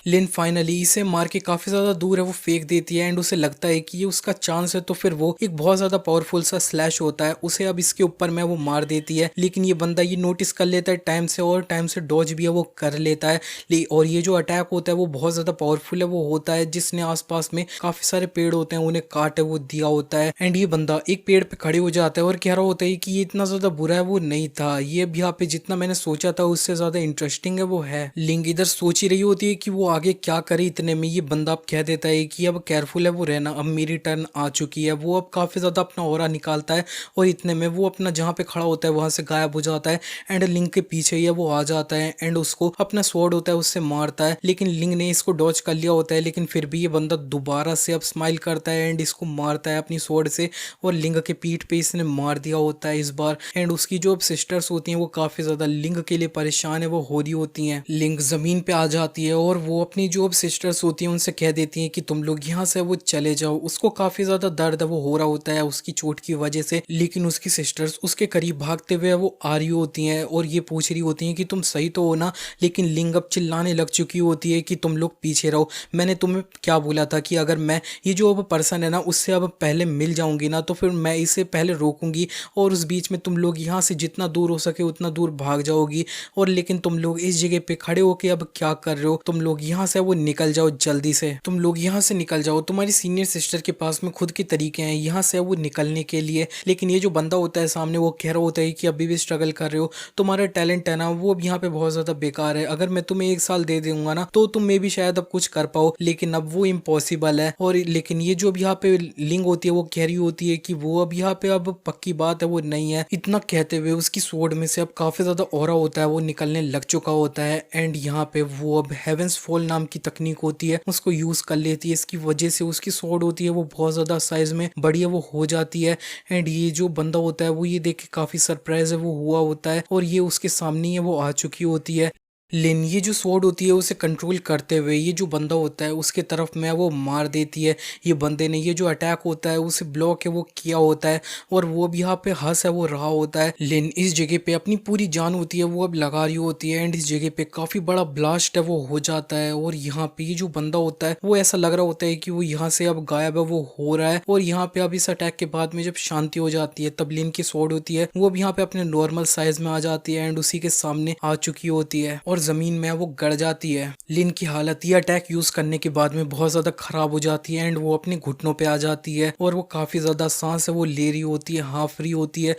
लिन फाइनली इसे मार के काफी ज्यादा दूर है वो फेंक देती है एंड उसे लगता है कि ये उसका चांस है, तो फिर वो एक बहुत ज्यादा पावरफुल सा स्लैश होता है उसे अब इसके ऊपर में वो मार देती है। लेकिन ये बंदा ये नोटिस कर लेता है टाइम से और टाइम से डॉज भी है वो कर लेता है। और ये जो अटैक होता है वो बहुत ज्यादा पावरफुल है वो होता है, जिसने आसपास में काफी सारे पेड़ होते हैं उन्हें काट वो दिया होता है। एंड ये बंदा एक पेड़ पे खड़े हो जाता है और कह रहा होता है कि ये इतना ज्यादा बुरा है वो नहीं था, ये अब यहाँ पे जितना मैंने सोचा था उससे ज्यादा इंटरेस्टिंग है वो है। लिंग इधर सोच ही रही होती है कि वो वो आगे क्या करे, इतने में ये बंदा अब कह देता है कि अब केयरफुल है वो रहना, अब मेरी टर्न आ चुकी है। वो अब काफी ज्यादा अपना ऑरा निकालता है और इतने में वो अपना जहाँ पे खड़ा होता है वहां से गायब हो जाता है एंड लिंक के पीछे ही है वो आ जाता है एंड उसको अपना स्वॉर्ड होता है उससे मारता है, लेकिन लिंक ने इसको डॉच कर लिया होता है। लेकिन फिर भी ये बंदा दोबारा से अब स्माइल करता है एंड इसको मारता है अपनी स्वॉर्ड से और लिंक के पीठ पे इसने मार दिया होता है इस बार। एंड उसकी जो अब सिस्टर्स होती हैं वो काफी ज्यादा लिंक के लिए परेशान है, वो हो रही होती हैं। लिंक जमीन पे आ जाती है और वो अपनी जो अब सिस्टर्स होती हैं उनसे कह देती हैं कि तुम लोग यहाँ से वो चले जाओ। उसको काफी ज्यादा दर्द वो हो रहा होता है उसकी चोट की वजह से, लेकिन उसकी सिस्टर्स उसके करीब भागते हुए वो आ रही होती हैं और ये पूछ रही होती हैं कि तुम सही तो हो ना। लेकिन लिंक अब चिल्लाने लग चुकी होती है कि तुम लोग पीछे रहो, मैंने तुम्हें क्या बोला था कि अगर मैं ये जो अब पर्सन है ना उससे अब पहले मिल जाऊंगी ना तो फिर मैं इसे पहले रोकूंगी और उस बीच में तुम लोग यहाँ से जितना दूर हो सके उतना दूर भाग जाओगी। और लेकिन तुम लोग इस जगह पे खड़े होके अब क्या कर रहे हो, तुम लोग यहाँ से वो निकल जाओ जल्दी से, तुम लोग यहाँ से निकल जाओ। तुम्हारी सीनियर सिस्टर के पास में खुद के तरीके हैं यहाँ से वो निकलने के लिए। लेकिन ये जो बंदा होता है सामने वो कह रहा होता है कि अभी भी स्ट्रगल कर रहे हो, तुम्हारा टैलेंट है ना वो अब यहाँ पे बहुत ज्यादा बेकार है, अगर मैं तुम्हें 1 साल दे दूंगा ना तो तुम में भी शायद अब कुछ कर पाओ, लेकिन अब वो इम्पॉसिबल है। और लेकिन ये जो अब यहाँ पे लिंक होती है वो कह रही होती है कि वो अब यहाँ पे अब पक्की बात है वो नहीं है। इतना कहते हुए उसकी स्वॉर्ड में से अब काफी ज्यादा ऑरा होता है वो निकलने लग चुका होता है एंड यहाँ पे वो अब हेवेंस फॉल नाम की तकनीक होती है उसको यूज कर लेती है। इसकी वजह से उसकी स्वॉर्ड होती है वो बहुत ज्यादा साइज में बड़ी है वो हो जाती है एंड ये जो बंदा होता है वो ये देख के काफी सरप्राइज है वो हुआ होता है और ये उसके सामने है वो आ चुकी होती है। लेकिन ये जो स्वॉर्ड होती है उसे कंट्रोल करते हुए ये जो बंदा होता है उसके तरफ में वो मार देती है। ये बंदे ने ये जो अटैक होता है उसे ब्लॉक है वो किया होता है और वो भी यहाँ पे हंस है वो रहा होता है। लेकिन इस जगह पे अपनी पूरी जान होती है वो अब लगा रही होती है एंड इस जगह पे काफी बड़ा ब्लास्ट है वो हो जाता है और यहाँ पे ये जो बंदा होता है वो ऐसा लग रहा होता है कि वो यहाँ से अब गायब है वो हो रहा है। और यहाँ पे अब इस अटैक के बाद में जब शांति हो जाती है तब लिन की स्वॉर्ड होती है वो अब यहाँ पे अपने नॉर्मल साइज में आ जाती है एंड उसी के सामने आ चुकी होती है और जमीन में वो गड़ जाती है। लिन की हालत ये अटैक यूज करने के बाद में बहुत ज्यादा खराब हो जाती है एंड वो अपने घुटनों पे आ जाती है और वो काफी ज्यादा सांस है वो ले रही होती है, हाफ रही होती है।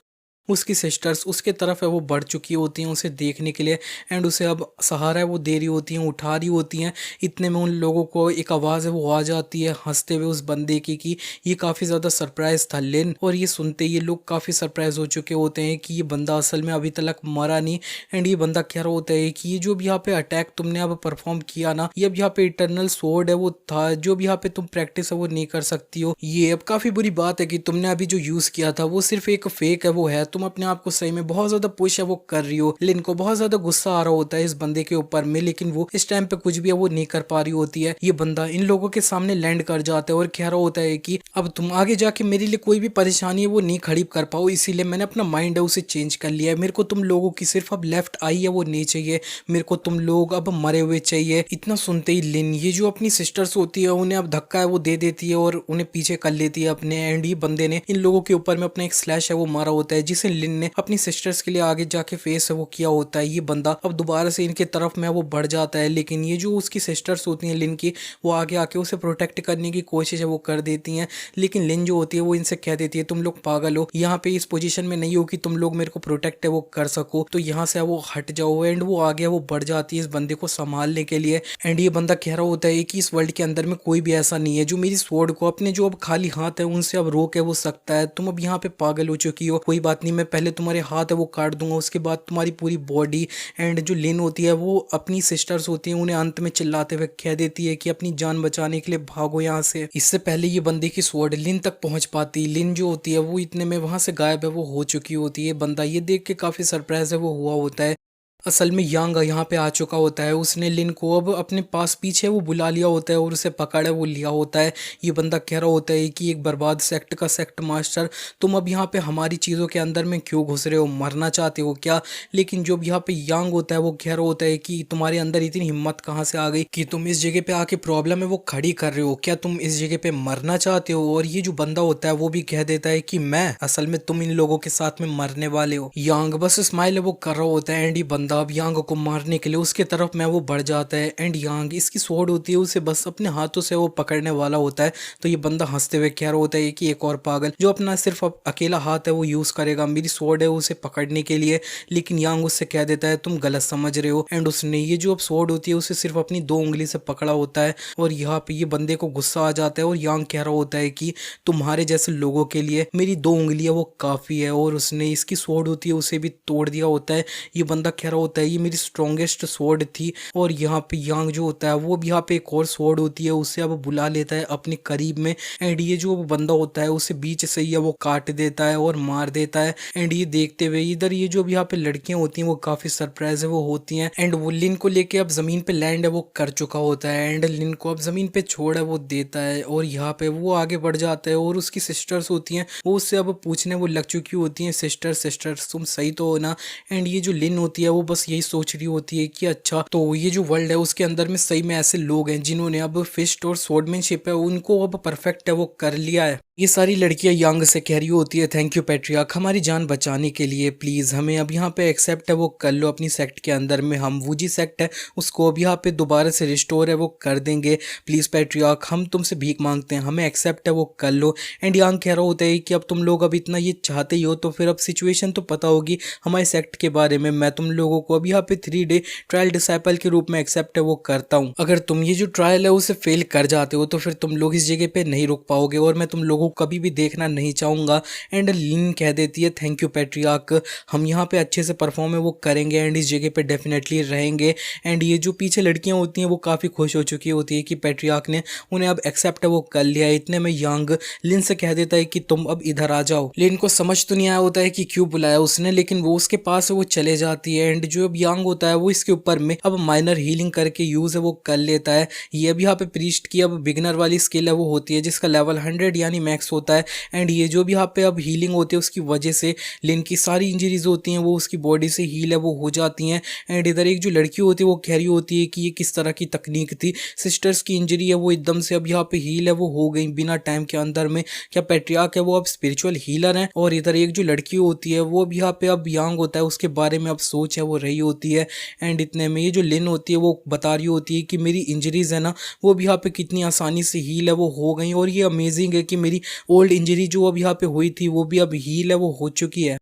उसकी सिस्टर्स उसके तरफ है वो बढ़ चुकी होती हैं उसे देखने के लिए एंड उसे अब सहारा है वो दे रही होती हैं, उठा रही होती हैं। इतने में उन लोगों को एक आवाज़ है वो आ जाती है हंसते हुए उस बंदे की कि ये काफ़ी ज़्यादा सरप्राइज था लिन। और ये सुनते ये लोग काफ़ी सरप्राइज हो चुके होते हैं कि ये बंदा असल में अभी तक मरा नहीं। एंड ये बंदा कह रहा होता है कि ये जो भी यहाँ पे अटैक तुमने अब परफॉर्म किया ना ये अब यहाँ पे इटरनल स्वॉर्ड है वो था जो भी यहाँ पे तुम प्रैक्टिस है वो नहीं कर सकती हो। ये अब काफ़ी बुरी बात है कि तुमने अभी जो यूज़ किया था वो सिर्फ एक फेक है वो है, तुम अपने आप को सही में बहुत ज्यादा पुश है वो कर रही हो। लिन को बहुत ज्यादा गुस्सा आ रहा होता है इस बंदे के ऊपर में, लेकिन वो इस टाइम पे कुछ भी है वो नहीं कर पा रही होती है। ये बंदा इन लोगों के सामने लैंड कर जाता है और कह रहा होता है कि अब तुम आगे जाके मेरे लिए कोई भी परेशानी है वो नहीं खड़ी कर पाओ, इसीलिए मैंने अपना माइंड है उसे चेंज कर लिया है। मेरे को तुम लोगों की सिर्फ अब लेफ्ट आई है वो नहीं चाहिए, मेरे को तुम लोग अब मरे हुए चाहिए। इतना सुनते ही लिन ये जो अपनी सिस्टर्स होती है उन्हें अब धक्का है वो दे देती है और उन्हें पीछे कर लेती है अपने। एंड ये बंदे ने इन लोगों के ऊपर में अपना एक स्लैश है वो मारा होता है जिसे लिन ने अपनी सिस्टर्स के लिए आगे जाके फेस है वो किया होता है। ये बंदा अब दोबारा से इनके तरफ में वो बढ़ जाता है, लेकिन ये जो उसकी सिस्टर्स होती हैं लिन की वो आगे आके उसे प्रोटेक्ट करने की कोशिश है वो कर देती हैं। लेकिन लिन जो होती है वो इनसे कह देती है तुम लोग पागल हो, यहाँ पे इस पोजीशन में नहीं हो कि तुम लोग मेरे को प्रोटेक्ट है वो कर सको, तो यहाँ से वो हट जाओ। एंड वो आगे वो बढ़ जाती है इस बंदे को संभालने के लिए। एंड ये बंदा कह रहा होता है कि इस वर्ल्ड के अंदर में कोई भी ऐसा नहीं है जो मेरी स्वॉर्ड को अपने जो अब खाली हाथ है उनसे अब रोक है वो सकता है। तुम अब यहाँ पे पागल हो चुकी हो, कोई बात नहीं, मैं पहले तुम्हारे हाथ है वो काट दूंगा, उसके बाद तुम्हारी पूरी बॉडी। एंड जो लिन होती है वो अपनी सिस्टर्स होती हैं उन्हें अंत में चिल्लाते हुए कह देती है कि अपनी जान बचाने के लिए भागो यहाँ से। इससे पहले ये बंदे की स्वॉर्ड लिन तक पहुंच पाती, लिन जो होती है वो इतने में वहां से गायब है वो हो चुकी होती है। बंदा ये देख के काफी सरप्राइज है वो हुआ होता है। असल में यांग यहाँ पे आ चुका होता है, उसने लिन को अब अपने पास पीछे वो बुला लिया होता है और उसे पकड़े वो लिया होता है। ये बंदा कह रहा होता है कि एक बर्बाद सेक्ट का सेक्ट मास्टर, तुम अब यहाँ पे हमारी चीज़ों के अंदर में क्यों घुस रहे हो, मरना चाहते हो क्या? लेकिन जो यहाँ पे यांग होता है वो कह रहा होता है कि तुम्हारे अंदर इतनी हिम्मत कहाँ से आ गई कि तुम इस जगह पे आके प्रॉब्लम है वो खड़ी कर रहे हो, क्या तुम इस जगह पे मरना चाहते हो? और ये जो बंदा होता है वो भी कह देता है कि मैं, असल में तुम इन लोगों के साथ में मरने वाले हो। यांग बस स्माइल है वो कर रहा होता है एंड ये बंदा बंदा अब यांग को मारने के लिए उसके तरफ में वो बढ़ जाता है एंड यांग इसकी स्वॉर्ड होती है उसे बस अपने हाथों से वो पकड़ने वाला होता है। तो ये बंदा हंसते हुए कह रहा होता है कि एक और पागल जो अपना सिर्फ अकेला हाथ है वो यूज करेगा, मेरी स्वॉर्ड है उसे पकड़ने के लिए। लेकिन यांग उससे कह देता है तुम गलत समझ रहे हो एंड उसने ये जो अब स्वॉर्ड होती है उसे सिर्फ अपनी 2 उंगली से पकड़ा होता है। और यहाँ पे ये बंदे को गुस्सा आ जाता है और यांग कह रहा होता है कि तुम्हारे जैसे लोगों के लिए मेरी 2 उंगलियां वो काफी है। और उसने इसकी स्वॉर्ड होती है उसे भी तोड़ दिया होता है। ये बंदा कह रहा होता है ये मेरी स्ट्रॉन्गेस्ट स्वॉर्ड थी। और यहाँ पे यांग जो होता है वो भी यहाँ पे एक और स्वॉर्ड होती है उसे अब बुला लेता है अपने करीब में एंड ये जो बंदा होता है उसे बीच से ही वो काट देता है और मार देता है। एंड ये देखते हुए इधर ये जो भी यहाँ पे लड़कियां होती हैं वो काफी सरप्राइज है वो होती हैं एंड वो लिन को लेके अब जमीन पे लैंड है वो कर चुका होता है एंड लिन को अब जमीन पे छोड़ है वो देता है। और यहाँ पे वो आगे बढ़ जाता है और उसकी सिस्टर्स होती हैं वो उससे अब पूछने वो लग चुकी होती हैं सिस्टर्स तुम सही तो हो ना। एंड ये जो लिन होती है वो बस यही सोच रही होती है कि अच्छा तो ये जो वर्ल्ड है उसके अंदर में सही में ऐसे लोग हैं जिन्होंने अब फिस्ट और स्वॉर्डमैनशिप है उनको अब परफेक्ट है वो कर लिया है। ये सारी लड़कियां यांग से कह रही होती है थैंक यू पैट्रियार्क हमारी जान बचाने के लिए, प्लीज हमें अब यहाँ पे एक्सेप्ट है वो कर लो अपनी सेक्ट के अंदर में, हम वूजी सेक्ट है उसको अब यहाँ पे दोबारा से रिस्टोर है वो कर देंगे, प्लीज पैट्रियार्क हम तुमसे भीख मांगते हैं हमें एक्सेप्ट है वो कर लो। एंड यांग कह रहा होता है कि अब तुम लोग अब इतना ये चाहते ही हो तो फिर अब सिचुएशन तो पता होगी हमारे सेक्ट के बारे में, मैं तुम लोगों को अब यहाँ पे 3 डे ट्रायल डिसाइपल के रूप में एक्सेप्ट है वो करता हूँ। अगर तुम ये जो ट्रायल है उसे फेल कर जाते हो तो फिर तुम लोग इस जगह पे नहीं रुक पाओगे और मैं तुम लोगों कभी भी देखना नहीं चाहूंगा। एंड लिन कह देती है थैंक यू पैट्रियार्क हम यहाँ पे अच्छे से परफॉर्म है वो करेंगे एंड इस जगह पे डेफिनेटली रहेंगे। एंड ये जो पीछे लड़कियां होती हैं वो काफी खुश हो चुकी होती है कि पैट्रियार्क ने उन्हें अब एक्सेप्ट है वो कर लिया। इतने में यांग लिन से कह देता है कि तुम अब इधर आ जाओ। लिन को समझ तो नहीं आया होता है कि क्यों बुलाया उसने लेकिन वो उसके पास वो चले जाती है एंड जो अब यांग होता है वो इसके ऊपर में अब माइनर हीलिंग करके यूज है वो कर लेता है। ये अब यहाँ पे प्रीस्ट की अब बिगिनर वाली स्किल है वो होती है जिसका लेवल 100 यानी मैक्स होता है। एंड ये जो भी यहाँ पे अब हीलिंग होती है उसकी वजह से लिन की सारी इंजरीज होती हैं वो उसकी बॉडी से हील है वो हो जाती हैं। एंड इधर एक जो लड़की होती है वो कह रही होती है कि ये किस तरह की तकनीक थी, सिस्टर्स की इंजरी है वो एकदम से अब यहाँ पे हील है वो हो गई बिना टाइम के अंदर में, क्या पैट्रियार्क है वो अब स्पिरिचुअल हीलर है। और इधर एक जो लड़की होती है वो भी यहाँ पे अब यांग होता है उसके बारे में अब सोच है वो रही होती है। एंड इतने में ये जो लिन होती है वो बता रही होती है कि मेरी इंजरीज है ना वो भी यहाँ पे कितनी आसानी से हील है वो हो गई और ये अमेजिंग है कि मेरी ओल्ड इंजरी जो अब यहाँ पे हुई थी वो भी अब हील है वो हो चुकी है।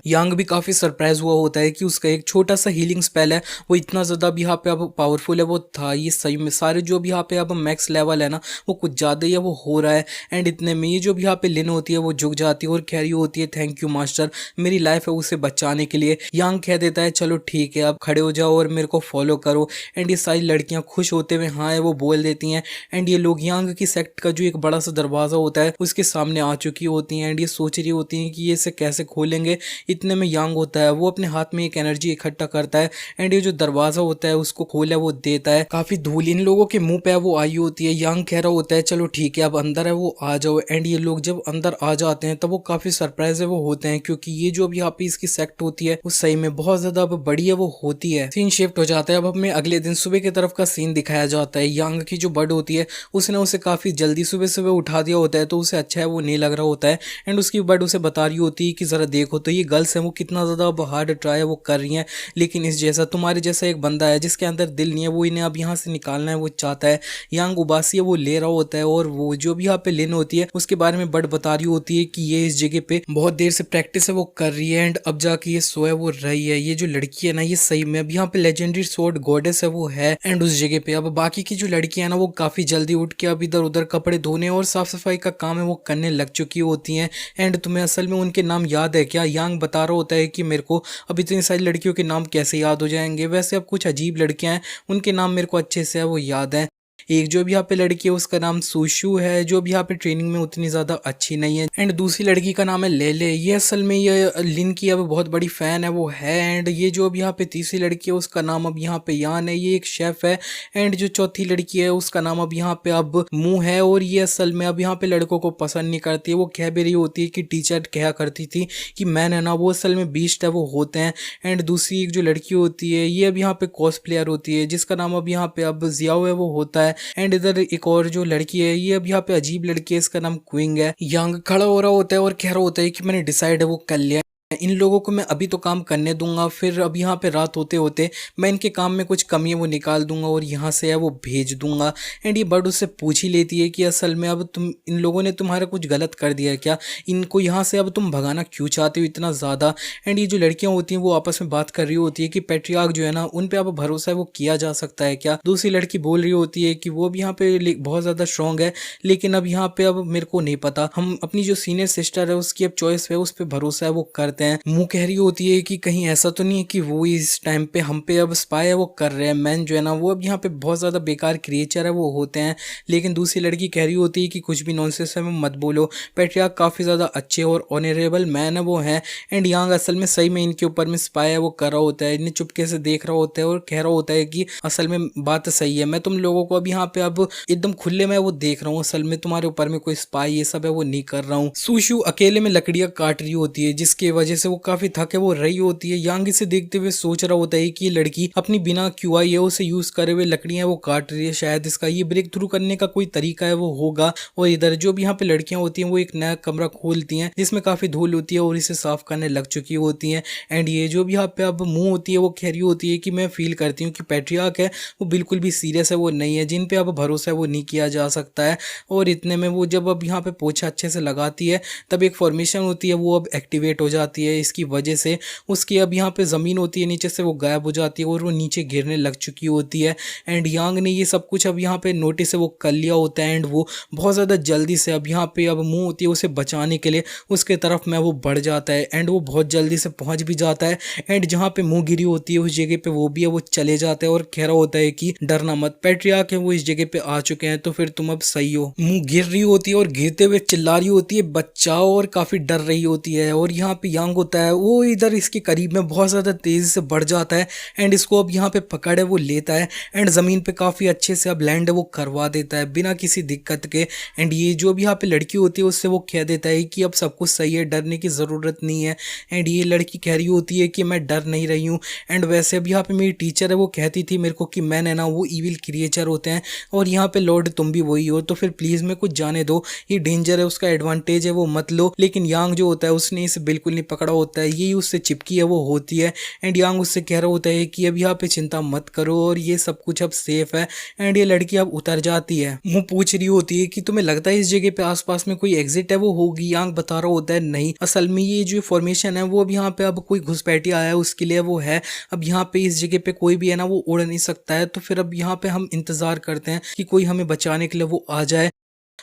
यांग भी काफी सरप्राइज हुआ होता है कि उसका एक छोटा सा हीलिंग स्पेल है वो इतना ज्यादा भी यहाँ पे अब पावरफुल है वो था। ये सही में सारे जो भी यहाँ पे अब मैक्स लेवल है ना वो कुछ ज्यादा ही है वो हो रहा है। एंड इतने में ये जो भी यहाँ पे लिन होती है वो झुक जाती है और कह रही होती है थैंक यू मास्टर मेरी लाइफ है उसे बचाने के लिए। यांग कह देता है चलो ठीक है आप खड़े हो जाओ और मेरे को फॉलो करो। एंड ये सारी लड़कियां खुश होते हुए हाँ है वो बोल देती हैं। एंड ये लोग यांग की सेक्ट का जो एक बड़ा सा दरवाजा होता है उसके सामने आ चुकी होती हैं एंड ये सोच रही होती हैं कि ये इसे कैसे खोलेंगे। इतने में यांग होता है वो अपने हाथ में एक एनर्जी इकट्ठा करता है एंड ये जो दरवाजा होता है उसको खोला वो देता है। काफी धूल इन लोगों के मुंह पे वो आई होती है। यांग कह रहा होता है चलो ठीक है अब अंदर है वो आ जाओ। एंड ये लोग जब अंदर आ जाते हैं तब वो काफी सरप्राइज है वो होते हैं क्योंकि ये जो अब यहाँ पे इसकी सेक्ट होती है वो सही में बहुत ज्यादा अब बड़ी है वो होती है। सीन शिफ्ट हो जाता है अब हमें अगले दिन सुबह की तरफ का सीन दिखाया जाता है। यांग की जो बर्ड होती है उसने उसे काफी जल्दी सुबह सुबह उठा दिया होता है तो उसे अच्छा है वो नहीं लग रहा होता है। एंड उसकी बर्ड उसे बता रही होती है कि जरा देखो तो ये गर्ल्स है वो कितना ज्यादा अब हार्ड ट्राई वो कर रही हैं लेकिन इस जैसा तुम्हारे जैसा एक बंदा है जिसके अंदर दिल नहीं है वो इन्हें अब यहाँ से निकालना है वो चाहता है। यांग उबासी है वो ले रहा होता है और वो जो भी यहाँ पे लिन होती है उसके बारे में बर्ड बता रही होती है कि ये इस जगह पे बहुत देर से प्रैक्टिस है वो कर रही है एंड अब जाके ये सोए वो रही है। ये जो लड़की है ना ये सही में अब यहाँ पे लेजेंडरी स्वॉर्ड गॉडेस है वो है एंड उस जगह पे अब बाकी की जो लड़कियां ना वो काफी जल्दी उठ के अब इधर उधर कपड़े धोने और साफ सफाई का काम है वो करने लग चुकी होती हैं। एंड तुम्हें असल में उनके नाम याद है क्या? यांग बता रहा होता है कि मेरे को अब इतनी सारी लड़कियों के नाम कैसे याद हो जाएंगे, वैसे अब कुछ अजीब लड़कियां हैं उनके नाम मेरे को अच्छे से है वो याद है। एक जो भी यहाँ पे लड़की है उसका नाम सुशु है जो भी यहाँ पे ट्रेनिंग में उतनी ज्यादा अच्छी नहीं है। एंड दूसरी लड़की का नाम है लेले, ये असल में ये लिन की अब बहुत बड़ी फैन है वो है। एंड ये जो अब यहाँ पे तीसरी लड़की है उसका नाम अब यहाँ पे यान है, ये एक शेफ है। एंड जो चौथी लड़की है उसका नाम अब यहाँ पे अब मुंह है और ये असल में अब यहाँ पे लड़कों को पसंद नहीं करती है। वो कह भी रही होती है कि टीचर कहा करती थी कि मैन है ना वो असल में बीस्ट है वो होते हैं। एंड दूसरी एक जो लड़की होती है ये अब यहाँ पे कॉस प्लेयर होती है जिसका नाम अब यहाँ पे अब जियाओ है वो होता है। एंड इधर एक और जो लड़की है ये अब यहाँ पे अजीब लड़की है, इसका नाम क्विंग है। यांग खड़ा हो रहा होता है और कह रहा होता है कि मैंने डिसाइड है वो कर लिया इन लोगों को मैं अभी तो काम करने दूंगा, फिर अब यहाँ पे रात होते होते मैं इनके काम में कुछ कमी है वो निकाल दूंगा और यहाँ से है वो भेज दूंगा। एंड ये बर्ड उससे पूछ ही लेती है कि असल में अब तुम इन लोगों ने तुम्हारा कुछ गलत कर दिया है क्या, इनको यहाँ से अब तुम भगाना क्यों चाहते हो इतना ज़्यादा। एंड ये जो लड़कियां होती हैं वो आपस में बात कर रही होती है कि पैट्रियार्क जो है ना उन पे अब भरोसा है वो किया जा सकता है क्या। दूसरी लड़की बोल रही होती है कि वो भी यहाँ पे बहुत ज़्यादा स्ट्रांग है, लेकिन अब यहाँ पे अब मेरे को नहीं पता, हम अपनी जो सीनियर सिस्टर है उसकी अब चॉइस है उस पर भरोसा है वो करते हैं। मुँह कह रही होती है कि कहीं ऐसा तो नहीं है कि वो इस टाइम पे हम पे अब स्पाई है वो कर रहे हैं, मैन जो है ना वो अब यहाँ पे बहुत ज़्यादा बेकार क्रिएचर है वो होते हैं। लेकिन दूसरी लड़की कह रही होती है कि कुछ भी नॉनसेंस है वो मत बोलो, पैट्रियार्क काफ़ी ज़्यादा अच्छे और ऑनरेबल मैन है वो हैं। एंड यांग असल में सही में इनके ऊपर में स्पाई है वो कर रहा होता है, इन्हें चुपके से देख रहा होता है और कह रहा होता है कि असल में बात सही है, मैं तुम लोगों को अब यहाँ पे अब एकदम खुले में वो देख रहा हूँ, असल में तुम्हारे ऊपर में कोई स्पाई ये सब है वो नहीं कर रहा हूँ। सुशु अकेले में लकड़ियां काट रही होती है जिसकी वजह से वो काफी थके वो रही होती है। यांग इसे देखते हुए सोच रहा होता है कि ये लड़की अपनी बिना QI से यूज करे हुए लकड़ियां वो काट रही है, शायद इसका ये ब्रेक थ्रू करने का कोई तरीका है वो होगा। और इधर जो भी यहाँ पे लड़कियां होती हैं वो एक नया कमरा खोलती हैं जिसमें काफी धूल होती है और इसे साफ करने लग चुकी होती हैं। एंड ये जो भी यहाँ पे अब मुंह होती है वो कह रही होती है कि मैं फील करती हूँ कि पैट्रियार्क है वो बिल्कुल भी सीरियस है वो नहीं है, जिन पे अब भरोसा है वो नहीं किया जा सकता है। और इतने में वो जब अब यहाँ पे पोछा अच्छे से लगाती है तब एक फॉर्मेशन होती है वो अब एक्टिवेट हो जाती है, इसकी वजह से उसकी अब यहाँ पे ज़मीन होती है नीचे से वो गायब हो जाती है और वो नीचे गिरने लग चुकी होती है। एंड यांग ने ये सब कुछ अब यहाँ पे नोटिस है वो कर लिया होता है एंड वो बहुत ज़्यादा जल्दी से अब यहाँ पे अब मुंह होती है उसे बचाने के लिए उसके तरफ में वो बढ़ जाता है एंड वो बहुत जल्दी से पहुँच भी जाता है। एंड जहाँ पे मुंह गिरी होती है उस जगह पे वो भी है वो चले जाता है और कह रहा होता है कि डरना मत, पैट्रियार्क है वो इस जगह पे आ चुके हैं तो फिर तुम अब सही हो। मुंह गिर रही होती है और गिरते हुए चिल्ला रही होती है बचाओ और काफी डर रही होती है। और यहाँ पे यांग होता है वो इधर इसके करीब में बहुत ज्यादा तेजी से बढ़ जाता है एंड इसको अब यहाँ पे पकड़ है वो लेता है एंड जमीन पे काफी अच्छे से अब लैंड है वो करवा देता है बिना किसी दिक्कत के। एंड ये जो भी यहाँ पे लड़की होती है उससे वो कह देता है कि अब सब कुछ सही है, डरने की जरूरत नहीं है। एंड ये लड़की कह रही होती है कि मैं डर नहीं रही हूँ। एंड वैसे अब यहाँ पे मेरी टीचर है वो कहती थी मेरे को कि मैन है ना वो इविल क्रिएचर होते हैं और यहाँ पे लॉर्ड तुम भी वही हो, तो फिर प्लीज मैं कुछ जाने दो, ये डेंजर है उसका एडवांटेज है वो मत लो। लेकिन यांग जो होता है उसने इसे बिल्कुल नहीं पकड़ा होता है, यही उससे चिपकी है वो होती है। एंड यांग उससे कह रहा होता है कि अब यहाँ पे चिंता मत करो और ये सब कुछ अब सेफ है। एंड ये लड़की अब उतर जाती है, मुँह पूछ रही होती है कि तुम्हें लगता है इस जगह पे आसपास में कोई एग्जिट है वो होगी। यांग बता रहा होता है नहीं, असल में ये जो फॉर्मेशन है वो अब यहाँ पे अब कोई घुसपैठिया आया है उसके लिए वो है, अब यहाँ पे इस जगह पे कोई भी है ना वो उड़ नहीं सकता है। तो फिर अब यहाँ पे हम इंतजार करते हैं कि कोई हमें बचाने के लिए वो आ जाए।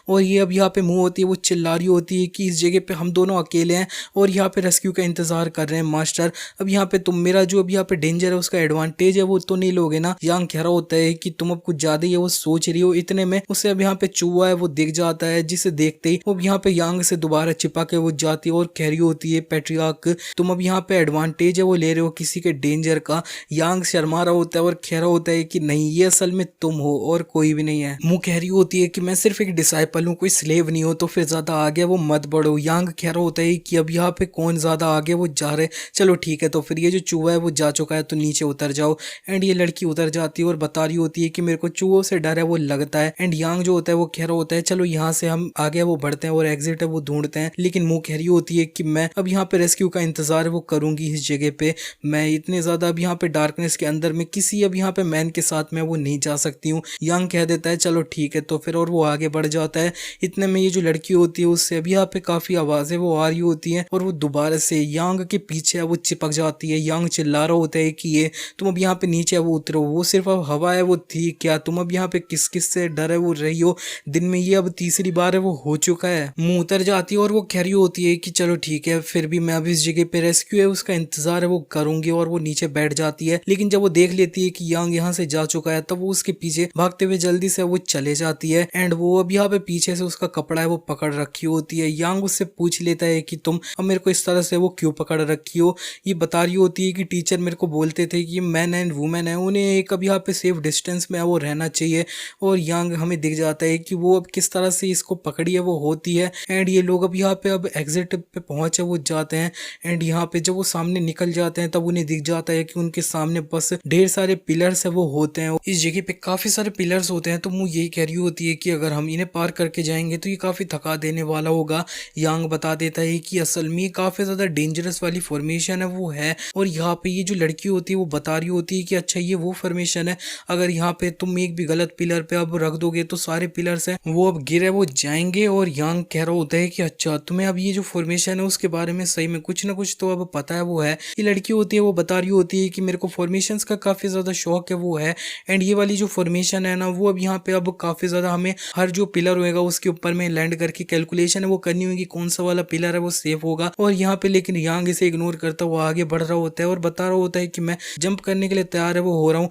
और ये अब यहाँ पे मुंह होती है वो चिल्ला रही होती है कि इस जगह पे हम दोनों अकेले हैं और यहाँ पे रेस्क्यू का इंतजार कर रहे हैं मास्टर। अब यहाँ पे तुम मेरा जो अब यहाँ पे डेंजर है उसका एडवांटेज है वो तो नहीं लोगे ना। यांग कह रहा होता है कि तुम अब कुछ ज्यादा ही है वो सोच रही हो। इतने में उसे अब यहाँ पे चूहा है वो दिख जाता है जिसे देखते ही वो यहाँ पे यांग से दोबारा चिपा के वो जाती है और कह रही होती है पैट्रियार्क तुम अब यहाँ पे एडवांटेज है वो ले रहे हो किसी के डेंजर का। यांग शर्मा रहा होता है और कह रहा होता है कि नहीं ये असल में तुम हो और कोई भी नहीं है। मुँह कह रही होती है कि मैं सिर्फ एक डिसाइपल हूँ, कोई स्लेव नहीं हो, तो फिर ज्यादा आगे वो मत बढ़ो। यांग कह रहा होता है कि अब यहाँ पे कौन ज्यादा आगे वो जा रहे, चलो ठीक है तो फिर ये जो चूहा है वो जा चुका है तो नीचे उतर जाओ। एंड ये लड़की उतर जाती है और बता रही होती है कि मेरे को चूहों से डर है वो लगता है। एंड यांग जो होता है वो कह रहा होता है चलो यहाँ से हम आगे वो बढ़ते हैं और एग्जिट है वो ढूंढते हैं। लेकिन मुँह कह रही होती है कि मैं अब यहाँ पे रेस्क्यू का इंतजार है वो करूंगी इस जगह पे, मैं इतने ज्यादा अब यहाँ पे डार्कनेस के अंदर में किसी अब यहाँ पे मैन के साथ मैं वो नहीं जा सकती हूँ। यांग कह देता है चलो ठीक है तो फिर, और वो आगे बढ़ जाता है। इतने में ये जो लड़की होती है उससे अभी यहाँ पे काफी आवाजें वो आ रही होती हैं और वो दोबारा से यांग के पीछे वो चिपक जाती है। यांग चिल्ला रहा होता है कि ये तुम अब यहाँ पे नीचे वो उतरो, वो सिर्फ अब हवा है वो थी क्या, तुम अब यहाँ पे किस किस से डर है वो रही हो, दिन में ये अब तीसरी बार है वो हो चुका है। मुंह उतर जाती है और वो कह रही होती है कि चलो ठीक है फिर भी मैं अब इस जगह पे रेस्क्यू है उसका इंतजार है वो करूंगी, और वो नीचे बैठ जाती है। लेकिन जब वो देख लेती है कि यांग यहाँ से जा चुका है तब वो उसके पीछे भागते हुए जल्दी से वो चले जाती है। एंड वो अब यहाँ पे पीछे से उसका कपड़ा है वो पकड़ रखी होती है। यांग उससे पूछ लेता है कि तुम अब मेरे को इस तरह से वो क्यों पकड़ रखी हो। ये बता रही होती है कि टीचर मेरे को बोलते थे कि मैन एंड वुमेन है उन्हें एक अब यहाँ पे सेफ डिस्टेंस में वो रहना चाहिए। और यांग हमें दिख जाता है कि वो अब किस तरह से इसको पकड़ी है वो होती है। एंड ये लोग अब यहाँ पे अब एग्जिट पे पहुंचे वो जाते हैं। एंड यहाँ पे जब वो सामने निकल जाते हैं तब उन्हें दिख जाता है कि उनके सामने बस ढेर सारे पिलर्स है वो होते हैं। इस जगह पे काफी सारे पिलर्स होते हैं तो मुझे यही कह रही होती है कि अगर हम इन्हें पार करके जाएंगे तो ये काफ़ी थका देने वाला होगा। यांग बता देता है कि असल में काफ़ी ज़्यादा डेंजरस वाली फॉर्मेशन है वो है, और यहाँ पे ये जो लड़की होती है वो बता रही होती है कि अच्छा ये वो फॉर्मेशन है, अगर यहाँ पे तुम एक भी गलत पिलर पे अब रख दोगे तो सारे पिलर्स हैं वो अब गिरे वो जाएंगे। और यांग कह रहा होता है कि अच्छा तुम्हें अब ये जो फॉर्मेशन है उसके बारे में सही में कुछ ना कुछ तो अब पता है वो है। ये लड़की होती है वो बता रही होती है कि मेरे को फॉर्मेशंस का काफ़ी ज़्यादा शौक है वो है, एंड ये वाली जो फॉर्मेशन है ना वो अब यहाँ पे अब काफ़ी ज़्यादा हमें हर जो पिलर होएगा उसके ऊपर में लैंड करके कैलकुलेशन है वो करनी होगी कौन सा वाला पिलर है वो सेफ होगा। और यहाँ पे लेकिन यांग इसे इग्नोर करता हुआ आगे बढ़ रहा होता है और बता रहा होता है कि मैं जंप करने के लिए तैयार है वो हो रहा हूँ।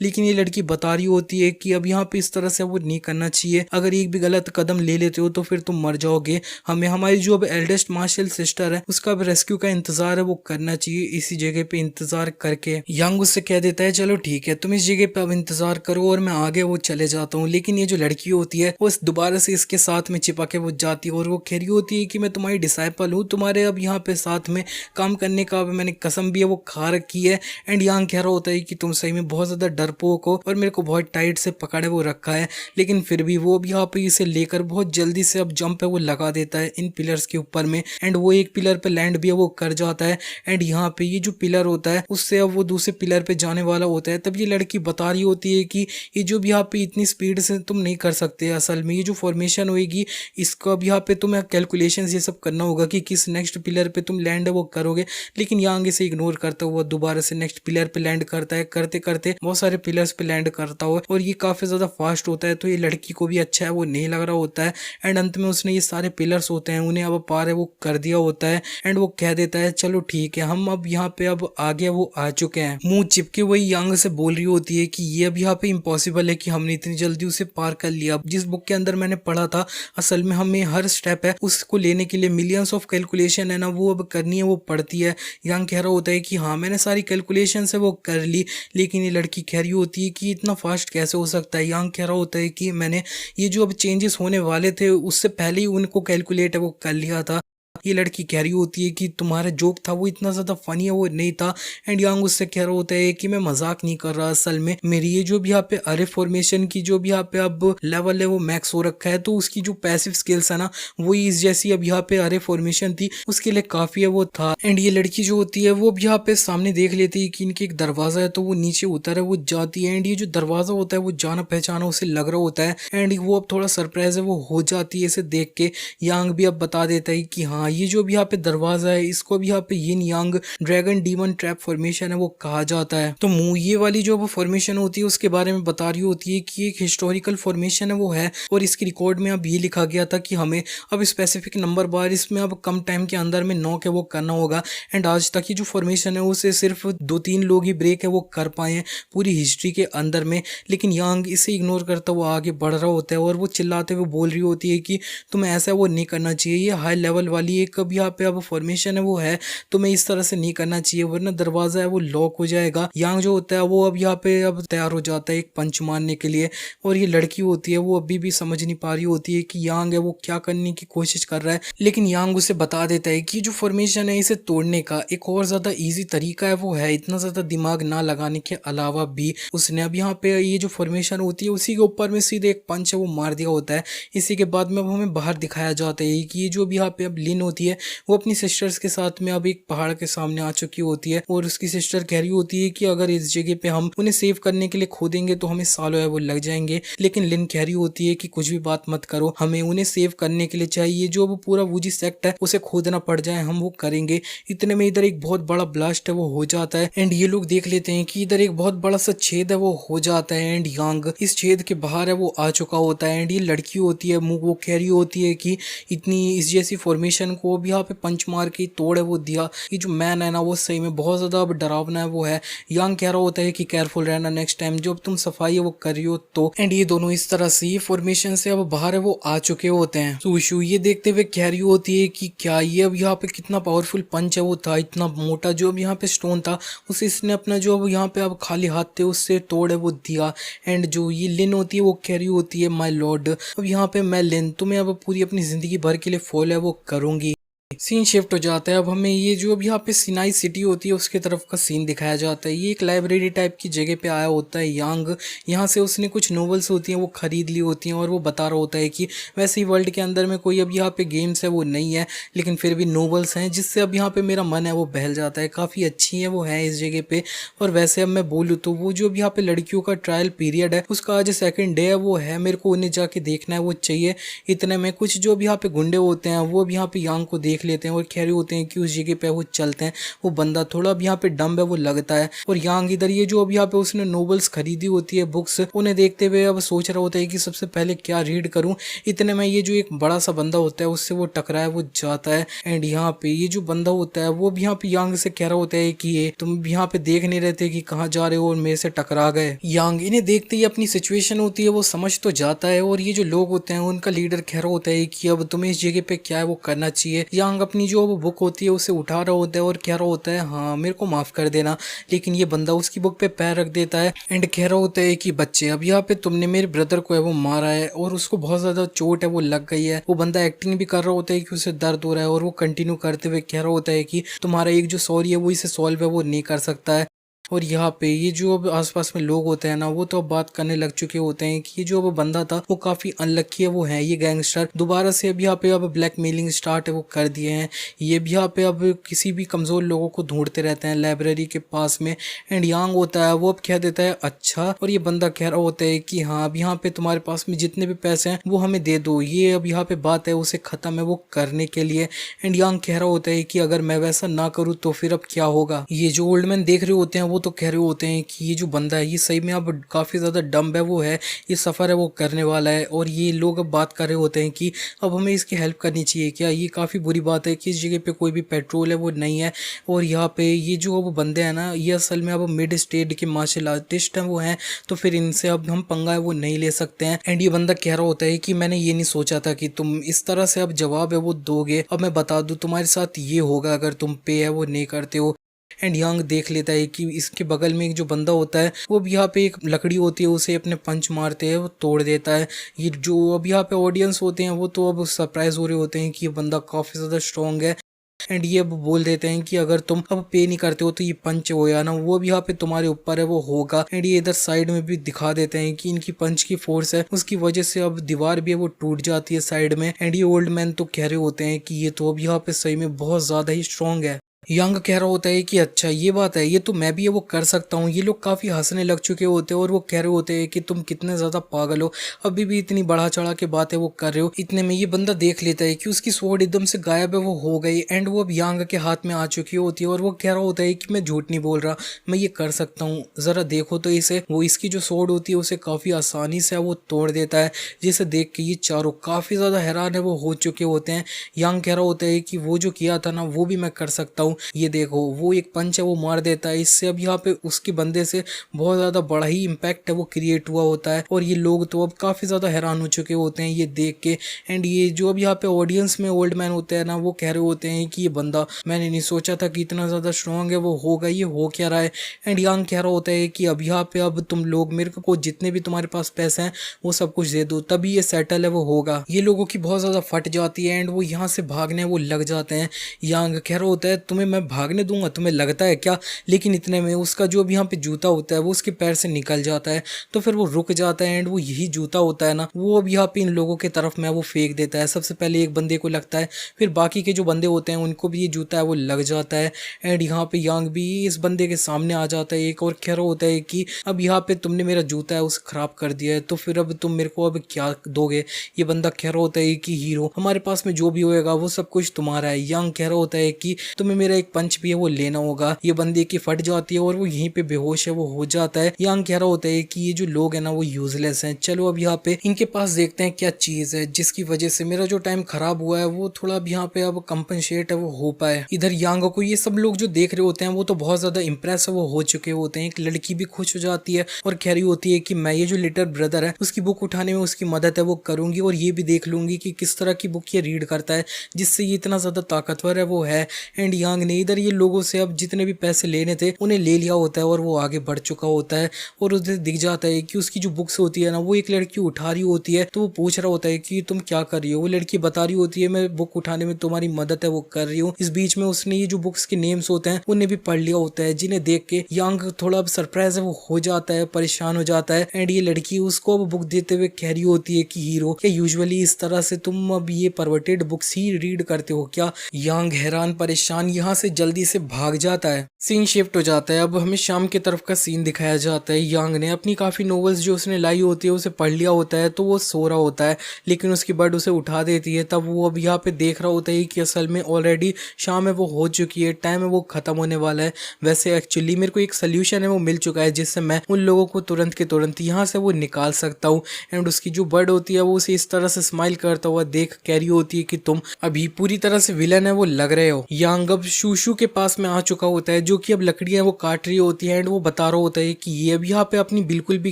लेकिन ये लड़की बता रही होती है कि अब यहाँ पे इस तरह से वो नहीं करना चाहिए, अगर एक भी गलत कदम ले लेते हो तो फिर तुम मर जाओगे, हमें हमारी जो अब एल्डेस्ट मार्शल सिस्टर है उसका अब रेस्क्यू का इंतजार है वो करना चाहिए, इसी जगह पे इंतजार करके यांग उससे कह देता है चलो ठीक है तुम इस जगह पे अब इंतजार करो और मैं आगे वो चले जाता हूँ। लेकिन ये जो लड़की होती है वो दोबारा से इसके साथ में चिपा के वो जाती है और वो कह रही होती है कि मैं तुम्हारी डिसाइपल हूँ, तुम्हारे अब यहाँ पे साथ में काम करने का अब मैंने कसम भी है वो खा रखी है। एंड यांग कह रहा होता है कि तुम सही में बहुत ज्यादा डरपोक हो और मेरे को बहुत टाइट से पकड़े वो रखा है, लेकिन फिर भी वो अब यहाँ पे इसे लेकर बहुत जल्दी से अब जंप है वो लगा देता है इन पिलर्स के ऊपर में, एंड वो एक पिलर पे लैंड भी है वो कर जाता है। एंड यहाँ पे ये जो पिलर होता है उससे अब वो दूसरे पिलर पे जाने वाला होता है। तब ये लड़की बता रही होती है कि ये जो भी यहाँ पे इतनी स्पीड से तुम नहीं कर सकते, असल में ये जो फॉर्मेशन होगी इसका अब यहाँ पे तुम्हें कैलकुलेशन ये सब करना होगा कि किस नेक्स्ट पिलर पे तुम लैंड है वो करोगे। लेकिन यांग इसे इग्नोर करता हुआ दोबारा से नेक्स्ट पिलर पे लैंड करता है, करते करते बहुत सारे पिलर्स पे लैंड करता हो और ये काफी ज्यादा फास्ट होता है, तो ये लड़की को भी अच्छा है वो नहीं लग रहा होता है। एंड अंत में उसने ये सारे पिलर्स होते हैं उन्हें अब पार है वो कर दिया होता है, एंड वो कह देता है चलो ठीक है हम अब यहाँ पे अब आगे वो आ चुके हैं। मुंह चिपके वही यांग से बोल रही होती है कि ये अब यहाँ पे इम्पॉसिबल है कि हमने इतनी जल्दी उसे पार कर लिया। जिस बुक के अंदर मैंने पढ़ा था असल में हमें हर स्टेप है उसको लेने के लिए मिलियंस ऑफ कैलकुलेशन है ना वो अब करनी है वो पड़ती है। यांग कह रहा होता है कि हाँ मैंने सारी कैलकुलेशन है वो कर ली, लेकिन ये लड़की कह रही होती है कि इतना फास्ट कैसे हो सकता है। यांग कह रहा होता है कि मैंने ये जो अब चेंजेस होने वाले थे उससे पहले ही उनको कैलकुलेट है वो कर लिया था। ये लड़की कह रही होती है कि तुम्हारा जोक था वो इतना ज्यादा फनी है वो नहीं था। एंड यांग उससे कह रहा होता है कि मैं मजाक नहीं कर रहा, असल में मेरी ये जो भी यहाँ पे अरे फॉर्मेशन की जो भी यहाँ पे अब लेवल है वो मैक्स हो रखा है, तो उसकी जो पैसिव स्किल्स है ना वही इस जैसी अब यहाँ पे अरे फॉर्मेशन थी उसके लिए काफी है वो था। एंड ये लड़की जो होती है वो अब यहाँ पे सामने देख लेती है कि इनकी एक दरवाजा है तो वो नीचे उतर है वो जाती है। एंड ये जो दरवाजा होता है वो जाना पहचाना उसे लग रहा होता है, एंड वो अब थोड़ा सरप्राइज है वो हो जाती है इसे देख के। यांग भी अब बता देता है कि हाँ ये जो भी यहाँ पे दरवाजा है इसको भी यहाँ पे यिन यांग ड्रैगन डीमन ट्रैप फॉर्मेशन है वो कहा जाता है। तो ये वाली जो फॉर्मेशन होती है उसके बारे में बता रही होती है कि एक हिस्टोरिकल फॉर्मेशन है वो है, और इसके रिकॉर्ड में अब ये लिखा गया था कि हमें अब स्पेसिफिक नंबर बार इसमें अब कम टाइम के अंदर में नॉक है वो करना होगा। एंड आज तक ये जो फॉर्मेशन है उसे सिर्फ 2-3 लोग ही ब्रेक है वो कर पाए हैं पूरी हिस्ट्री के अंदर में। लेकिन यांग इसे इग्नोर करता हुआ आगे बढ़ रहा होता है और वो चिल्लाते हुए बोल रही होती है कि तुम्हें ऐसा वो नहीं करना चाहिए, ये हाई लेवल वाली एक अब यहाँ पे अब फॉर्मेशन है वो है, तुम्हें इस तरह से नहीं करना चाहिए वरना दरवाजा है वो लॉक हो जाएगा। यांग जो होता है वो अब यहाँ पे अब तैयार हो जाता है एक पंच मारने के लिए, और ये लड़की होती है वो अभी भी समझ नहीं पा रही होती है कि यांग है वो क्या करने की कोशिश कर रहा है। लेकिन यांग उसे बता देता है कि जो फॉर्मेशन है इसे तोड़ने का एक और ज्यादा इजी तरीका है वो है इतना ज्यादा दिमाग ना लगाने के अलावा भी। उसने अब यहाँ पे ये जो फॉर्मेशन होती है उसी के ऊपर में सीधे एक पंच है वो मार दिया होता है। इसी के बाद में अब हमें बाहर दिखाया जाता है कि ये जो भी यहाँ पे अब लिन होती है वो अपनी सिस्टर्स के साथ में अब एक पहाड़ के सामने आ चुकी होती है, और उसकी सिस्टर कह रही होती है कि अगर इस जगह पे हम उन्हें सेव करने के लिए खोदेंगे तो हमें सालों है वो लग जाएंगे। लेकिन लिन कह रही होती है कि कुछ भी बात मत करो, हमें उन्हें सेव करने के लिए चाहिए जो वो पूरा वूजी सेक्ट है उसे खोदना पड़ जाए हम वो करेंगे। इतने में इधर एक बहुत बड़ा ब्लास्ट है वो हो जाता है, एंड ये लोग देख लेते हैं कि इधर एक बहुत बड़ा सा छेद है वो हो जाता है, एंड यांग इस छेद के बाहर है वो आ चुका होता है। एंड ये लड़की होती है वो कह रही होती है कि इतनी इस जैसी फॉर्मेशन को भी यहाँ पे पंच मार के तोड़ है वो दिया, ये जो मैन है ना वो सही में बहुत ज्यादा अब डरावना है वो है। यांग कह रहा होता है कि केयरफुल रहना नेक्स्ट टाइम जब तुम सफाई है वो कर रही हो तो। एंड ये दोनों इस तरह से फॉर्मेशन से अब बाहर है वो आ चुके होते हैं। तो विशु ये देखते हुए कह रही होती है कि क्या ये अब यहाँ पे कितना पावरफुल पंच है वो था, इतना मोटा जो अब यहाँ पे स्टोन था उसे इसने अपना जो अब यहाँ पे अब खाली हाथ थे उससे तोड़ है वो दिया। एंड जो ये लिन होती है वो कह रही होती है माय लॉर्ड अब यहाँ पे मैं लिन तुम्हें अब पूरी अपनी जिंदगी भर के लिए फॉलो है वो करूंगी। सीन शिफ्ट हो जाता है। अब हमें ये जो अब यहाँ पे सिनाई सिटी होती है उसके तरफ का सीन दिखाया जाता है। ये एक लाइब्रेरी टाइप की जगह पे आया होता है यांग। यहाँ से उसने कुछ नॉवेल्स होती हैं वो खरीद ली होती हैं और वो बता रहा होता है कि वैसे ही वर्ल्ड के अंदर में कोई अब यहाँ पे गेम्स है वो नहीं है, लेकिन फिर भी नॉवेल्स हैं जिससे अब यहाँ पे मेरा मन है वो बहल जाता है। काफ़ी अच्छी है वो है इस जगह पे। और वैसे अब मैं बोलूँ तो वो जो अब यहाँ पे लड़कियों का ट्रायल पीरियड है उसका आज सेकंड डे है वो है, मेरे को उन्हें जाके देखना है वो चाहिए। इतने में कुछ जो भी यहाँ पे गुंडे होते हैं वो भी यहाँ पे यांग को देख लेते हैं और कह रहे होते हैं कि उस जगह पे वो चलते हैं। वो बंदा थोड़ा अब यहाँ पे डम्ब है वो लगता है। और यांग इधर ये जो अब यहाँ पे उसने नॉवेल्स खरीदी होती है बुक्स, उन्हें देखते हुए अब सोच रहा होता है कि सबसे पहले क्या रीड करूं। इतने में ये जो एक बड़ा सा बंदा होता है उससे वो टकराया वो जाता है। एंड यहाँ पे ये जो बंदा होता है वो भी यहाँ पे यांग से कह रहा होता है कि ये तुम यहाँ पे देख नहीं रहते कि कहाँ जा रहे हो और मेरे से टकरा गए। यांग इन्हें देखते ही अपनी सिचुएशन होती है वो समझ तो जाता है। और ये जो लोग होते हैं उनका लीडर कह रहा होता है कि अब तुम्हें इस जगह पे क्या है वो करना चाहिए। यांग अपनी जो बुक होती है उसे उठा रहा होता है और कह रहा होता है हाँ मेरे को माफ कर देना। लेकिन ये बंदा उसकी बुक पे पैर रख देता है एंड कह रहा होता है कि बच्चे अब यहाँ पे तुमने मेरे ब्रदर को है वो मारा है और उसको बहुत ज्यादा चोट है वो लग गई है। वो बंदा एक्टिंग भी कर रहा होता है कि उसे दर्द हो रहा है और वो कंटिन्यू करते हुए कह रहा होता है कि तुम्हारा एक जो सॉरी है वो इसे सॉल्व है वो नहीं कर सकता है। और यहाँ पे ये जो अब आसपास में लोग होते हैं ना वो तो अब बात करने लग चुके होते हैं कि ये जो अब बंदा था वो काफी अनलक्की है वो है ये गैंगस्टर। दोबारा से अब यहाँ पे अब ब्लैकमेलिंग स्टार्ट है वो कर दिए हैं। ये भी यहाँ पे अब किसी भी कमजोर लोगों को ढूंढते रहते हैं लाइब्रेरी के पास में। एंड यांग होता है वो अब कह देता है अच्छा। और ये बंदा कह रहा होता है कि हाँ अब यहाँ पे तुम्हारे पास में जितने भी पैसे हैं वो हमें दे दो। ये अब यहाँ पे बात है उसे खत्म है वो करने के लिए। एंड यांग कह रहा होता है कि अगर मैं वैसा ना करूँ तो फिर अब क्या होगा। ये जो ओल्ड मैन देख रहे होते हैं वो तो कह रहे होते हैं कि ये जो बंदा है ये सही में अब काफी ज्यादा डम्ब है वो है, ये सफर है वो करने वाला है। और ये लोग अब बात कर रहे होते हैं कि अब हमें इसकी हेल्प करनी चाहिए क्या। ये काफी बुरी बात है कि इस जगह पे कोई भी पेट्रोल है वो नहीं है। और यहाँ पे ये जो अब बंदे हैं ना ये असल में अब मिड स्टेट के मार्शल आर्टिस्ट हैं वो हैं, तो फिर इनसे अब हम पंगा है वो नहीं ले सकते हैं। एंड ये बंदा कह रहा होता है कि मैंने ये नहीं सोचा था कि तुम इस तरह से अब जवाब है वो दोगे। अब मैं बता दूं तुम्हारे साथ ये होगा अगर तुम पे है वो नहीं करते हो। एंड यांग देख लेता है कि इसके बगल में एक जो बंदा होता है वो भी यहाँ पे एक लकड़ी होती है उसे अपने पंच मारते हैं वो तोड़ देता है। ये जो अब यहाँ पे ऑडियंस होते हैं वो तो अब सरप्राइज हो रहे होते हैं कि ये बंदा काफी ज्यादा स्ट्रॉन्ग है। एंड ये अब बोल देते हैं कि अगर तुम अब पे नहीं करते हो तो ये पंच हो या ना वो भी यहाँ पे तुम्हारे ऊपर है वो होगा। एंड ये इधर साइड में भी दिखा देते हैं कि इनकी पंच की फोर्स है उसकी वजह से अब दीवार भी है वो टूट जाती है साइड में। एंड ये ओल्ड मैन तो कह रहे होते हैं कि ये तो अब यहाँ पे सही में बहुत ज्यादा ही स्ट्रॉन्ग है। यंग कह रहा होता है कि अच्छा ये बात है ये तो मैं भी ये वो कर सकता हूँ। ये लोग काफी हंसने लग चुके होते हैं और वो कह रहे होते हैं कि तुम कितने ज्यादा पागल हो, अभी भी इतनी बढ़ा चढ़ा के बातें वो कर रहे हो। इतने में ये बंदा देख लेता है कि उसकी स्वॉर्ड एकदम से गायब है वो हो गई एंड वो अब यांग के हाथ में आ चुकी होती है। और वो कह रहा होता है कि मैं झूठ नहीं बोल रहा, मैं ये कर सकता हूँ, जरा देखो तो इसे। वो इसकी जो स्वॉर्ड होती है उसे काफी आसानी से वो तोड़ देता है, जिसे देख के ये चारों काफी ज्यादा हैरान है वो हो चुके होते हैं। यांग कह रहा होता है कि वो जो किया था ना वो भी मैं कर सकता हूँ, ये देखो। वो एक पंच है वो मार देता है, इससे अब यहाँ पे उसके बंदे से बहुत ज्यादा बड़ा ही इम्पैक्ट है वो क्रिएट हुआ होता है। और ये लोग तो अब काफी ज्यादा हैरान हो चुके होते हैं ये देख के। एंड ये जो अब यहाँ पे ऑडियंस में ओल्ड मैन होते हैं ना वो कह रहे होते हैं कि ये बंदा मैंने नहीं सोचा था कि इतना ज्यादा स्ट्रॉन्ग है वो होगा, ये हो क्या रहा है। एंड यांग कह रहा होता है कि अब यहाँ पे अब तुम लोग मेरे को जितने भी तुम्हारे पास पैसे हैं वो सब कुछ दे दो तभी ये सेटल है वो होगा। ये लोगों की बहुत ज्यादा फट जाती है एंड वो यहाँ से भागने वो लग जाते हैं। यांग कह रहा होता है तुम्हें मैं भागने दूंगा, तुम्हें लगता है क्या। लेकिन इतने में उसका जो भी यहाँ पे जूता होता है वो उसके पैर से निकल जाता है, तो फिर वो रुक जाता है। एंड वो यही जूता होता है ना वो अब यहाँ पे इन लोगों के तरफ में वो फेंक देता है। सबसे पहले एक बंदे को लगता है, फिर बाकी के जो बंदे होते हैं उनको भी ये जूता है वो लग जाता है। एंड यहाँ पे यांग भी इस बंदे के सामने आ जाता है एक और कह रहा होता है कि अब यहाँ पे तुमने मेरा जूता है उसे खराब कर दिया है, तो फिर अब तुम मेरे को अब क्या दोगे। ये बंदा कह रहा होता है कि हीरो हमारे पास में जो भी होएगा वो सब कुछ तुम्हारा है। यांग कह रहा होता है कि तुम्हें मेरा एक पंच भी है वो लेना होगा। ये बंदे की फट जाती है और वो यहीं पे बेहोश है वो हो जाता है। यांग कह रहा होता है कि ये जो लोग हैं ना वो यूजलेस हैं, चलो अब यहाँ पे इनके पास देखते हैं क्या चीज है जिसकी वजह से मेरा जो टाइम खराब हुआ है वो थोड़ा अब यहाँ पे अब कंपनसेट है वो हो पाए। इधर यांग को ये सब लोग जो देख रहे होते हैं वो तो बहुत ज्यादा इंप्रेस है वो हो चुके होते हैं। एक लड़की भी खुश हो जाती है और कह रही होती है कि मैं ये जो लिटिल ब्रदर है उसकी बुक उठाने में उसकी मदद है वो करूंगी और ये भी देख लूंगी कि किस तरह की बुक ये रीड करता है जिससे ये इतना ज्यादा ताकतवर है वो है। एंड यांग यांग ने इधर ये लोगों से अब जितने भी पैसे लेने थे उन्हें ले लिया होता है और वो आगे बढ़ चुका होता है और उसे दिख जाता है कि उसकी जो बुक्स होती है ना वो एक लड़की उठा रही होती है। तो वो पूछ रहा होता है कि तुम क्या कर रही हो। वो लड़की बता रही होती है मैं बुक उठाने में तुम्हारी मदद है वो कर रही हूँ। इस बीच में उसने ये जो बुक्स के नेम्स होते हैं उन्हें भी पढ़ लिया होता है, जिन्हें देख के यांग थोड़ा सरप्राइज है वो हो जाता है, परेशान हो जाता है। एंड ये लड़की उसको अब बुक देते हुए कह रही होती है कि हीरो क्या यूजुअली इस तरह से तुम अब ये परवर्टेड बुक्स ही रीड करते हो क्या। यांग हैरान परेशान यहाँ से जल्दी से भाग जाता है। सीन शिफ्ट हो जाता है, अब हमें शाम की तरफ का सीन दिखाया जाता है। यांग ने अपनी काफी नॉवेल्स जो उसने लाई होती है उसे पढ़ लिया होता है, तो वो सो रहा होता है लेकिन उसकी बर्ड उसे उठा देती है। तब वो अब यहाँ पे देख रहा होता है कि असल में ऑलरेडी शाम है वो हो चुकी है, टाइम है वो खत्म होने वाला है। वैसे एक्चुअली मेरे को एक सोल्यूशन है वो मिल चुका है जिससे मैं उन लोगों को तुरंत के तुरंत यहाँ से वो निकाल सकता हूँ। एंड उसकी जो बर्ड होती है वो उसे इस तरह से स्माइल करता हुआ देख कह रही होती है कि तुम अभी पूरी तरह से विलन है वो लग रहे हो। यांग अब शूशु के पास में आ चुका होता है जो कि अब लकड़ियां वो काट रही होती है एंड वो बता रहा होता है कि ये अब यहाँ पे अपनी बिल्कुल भी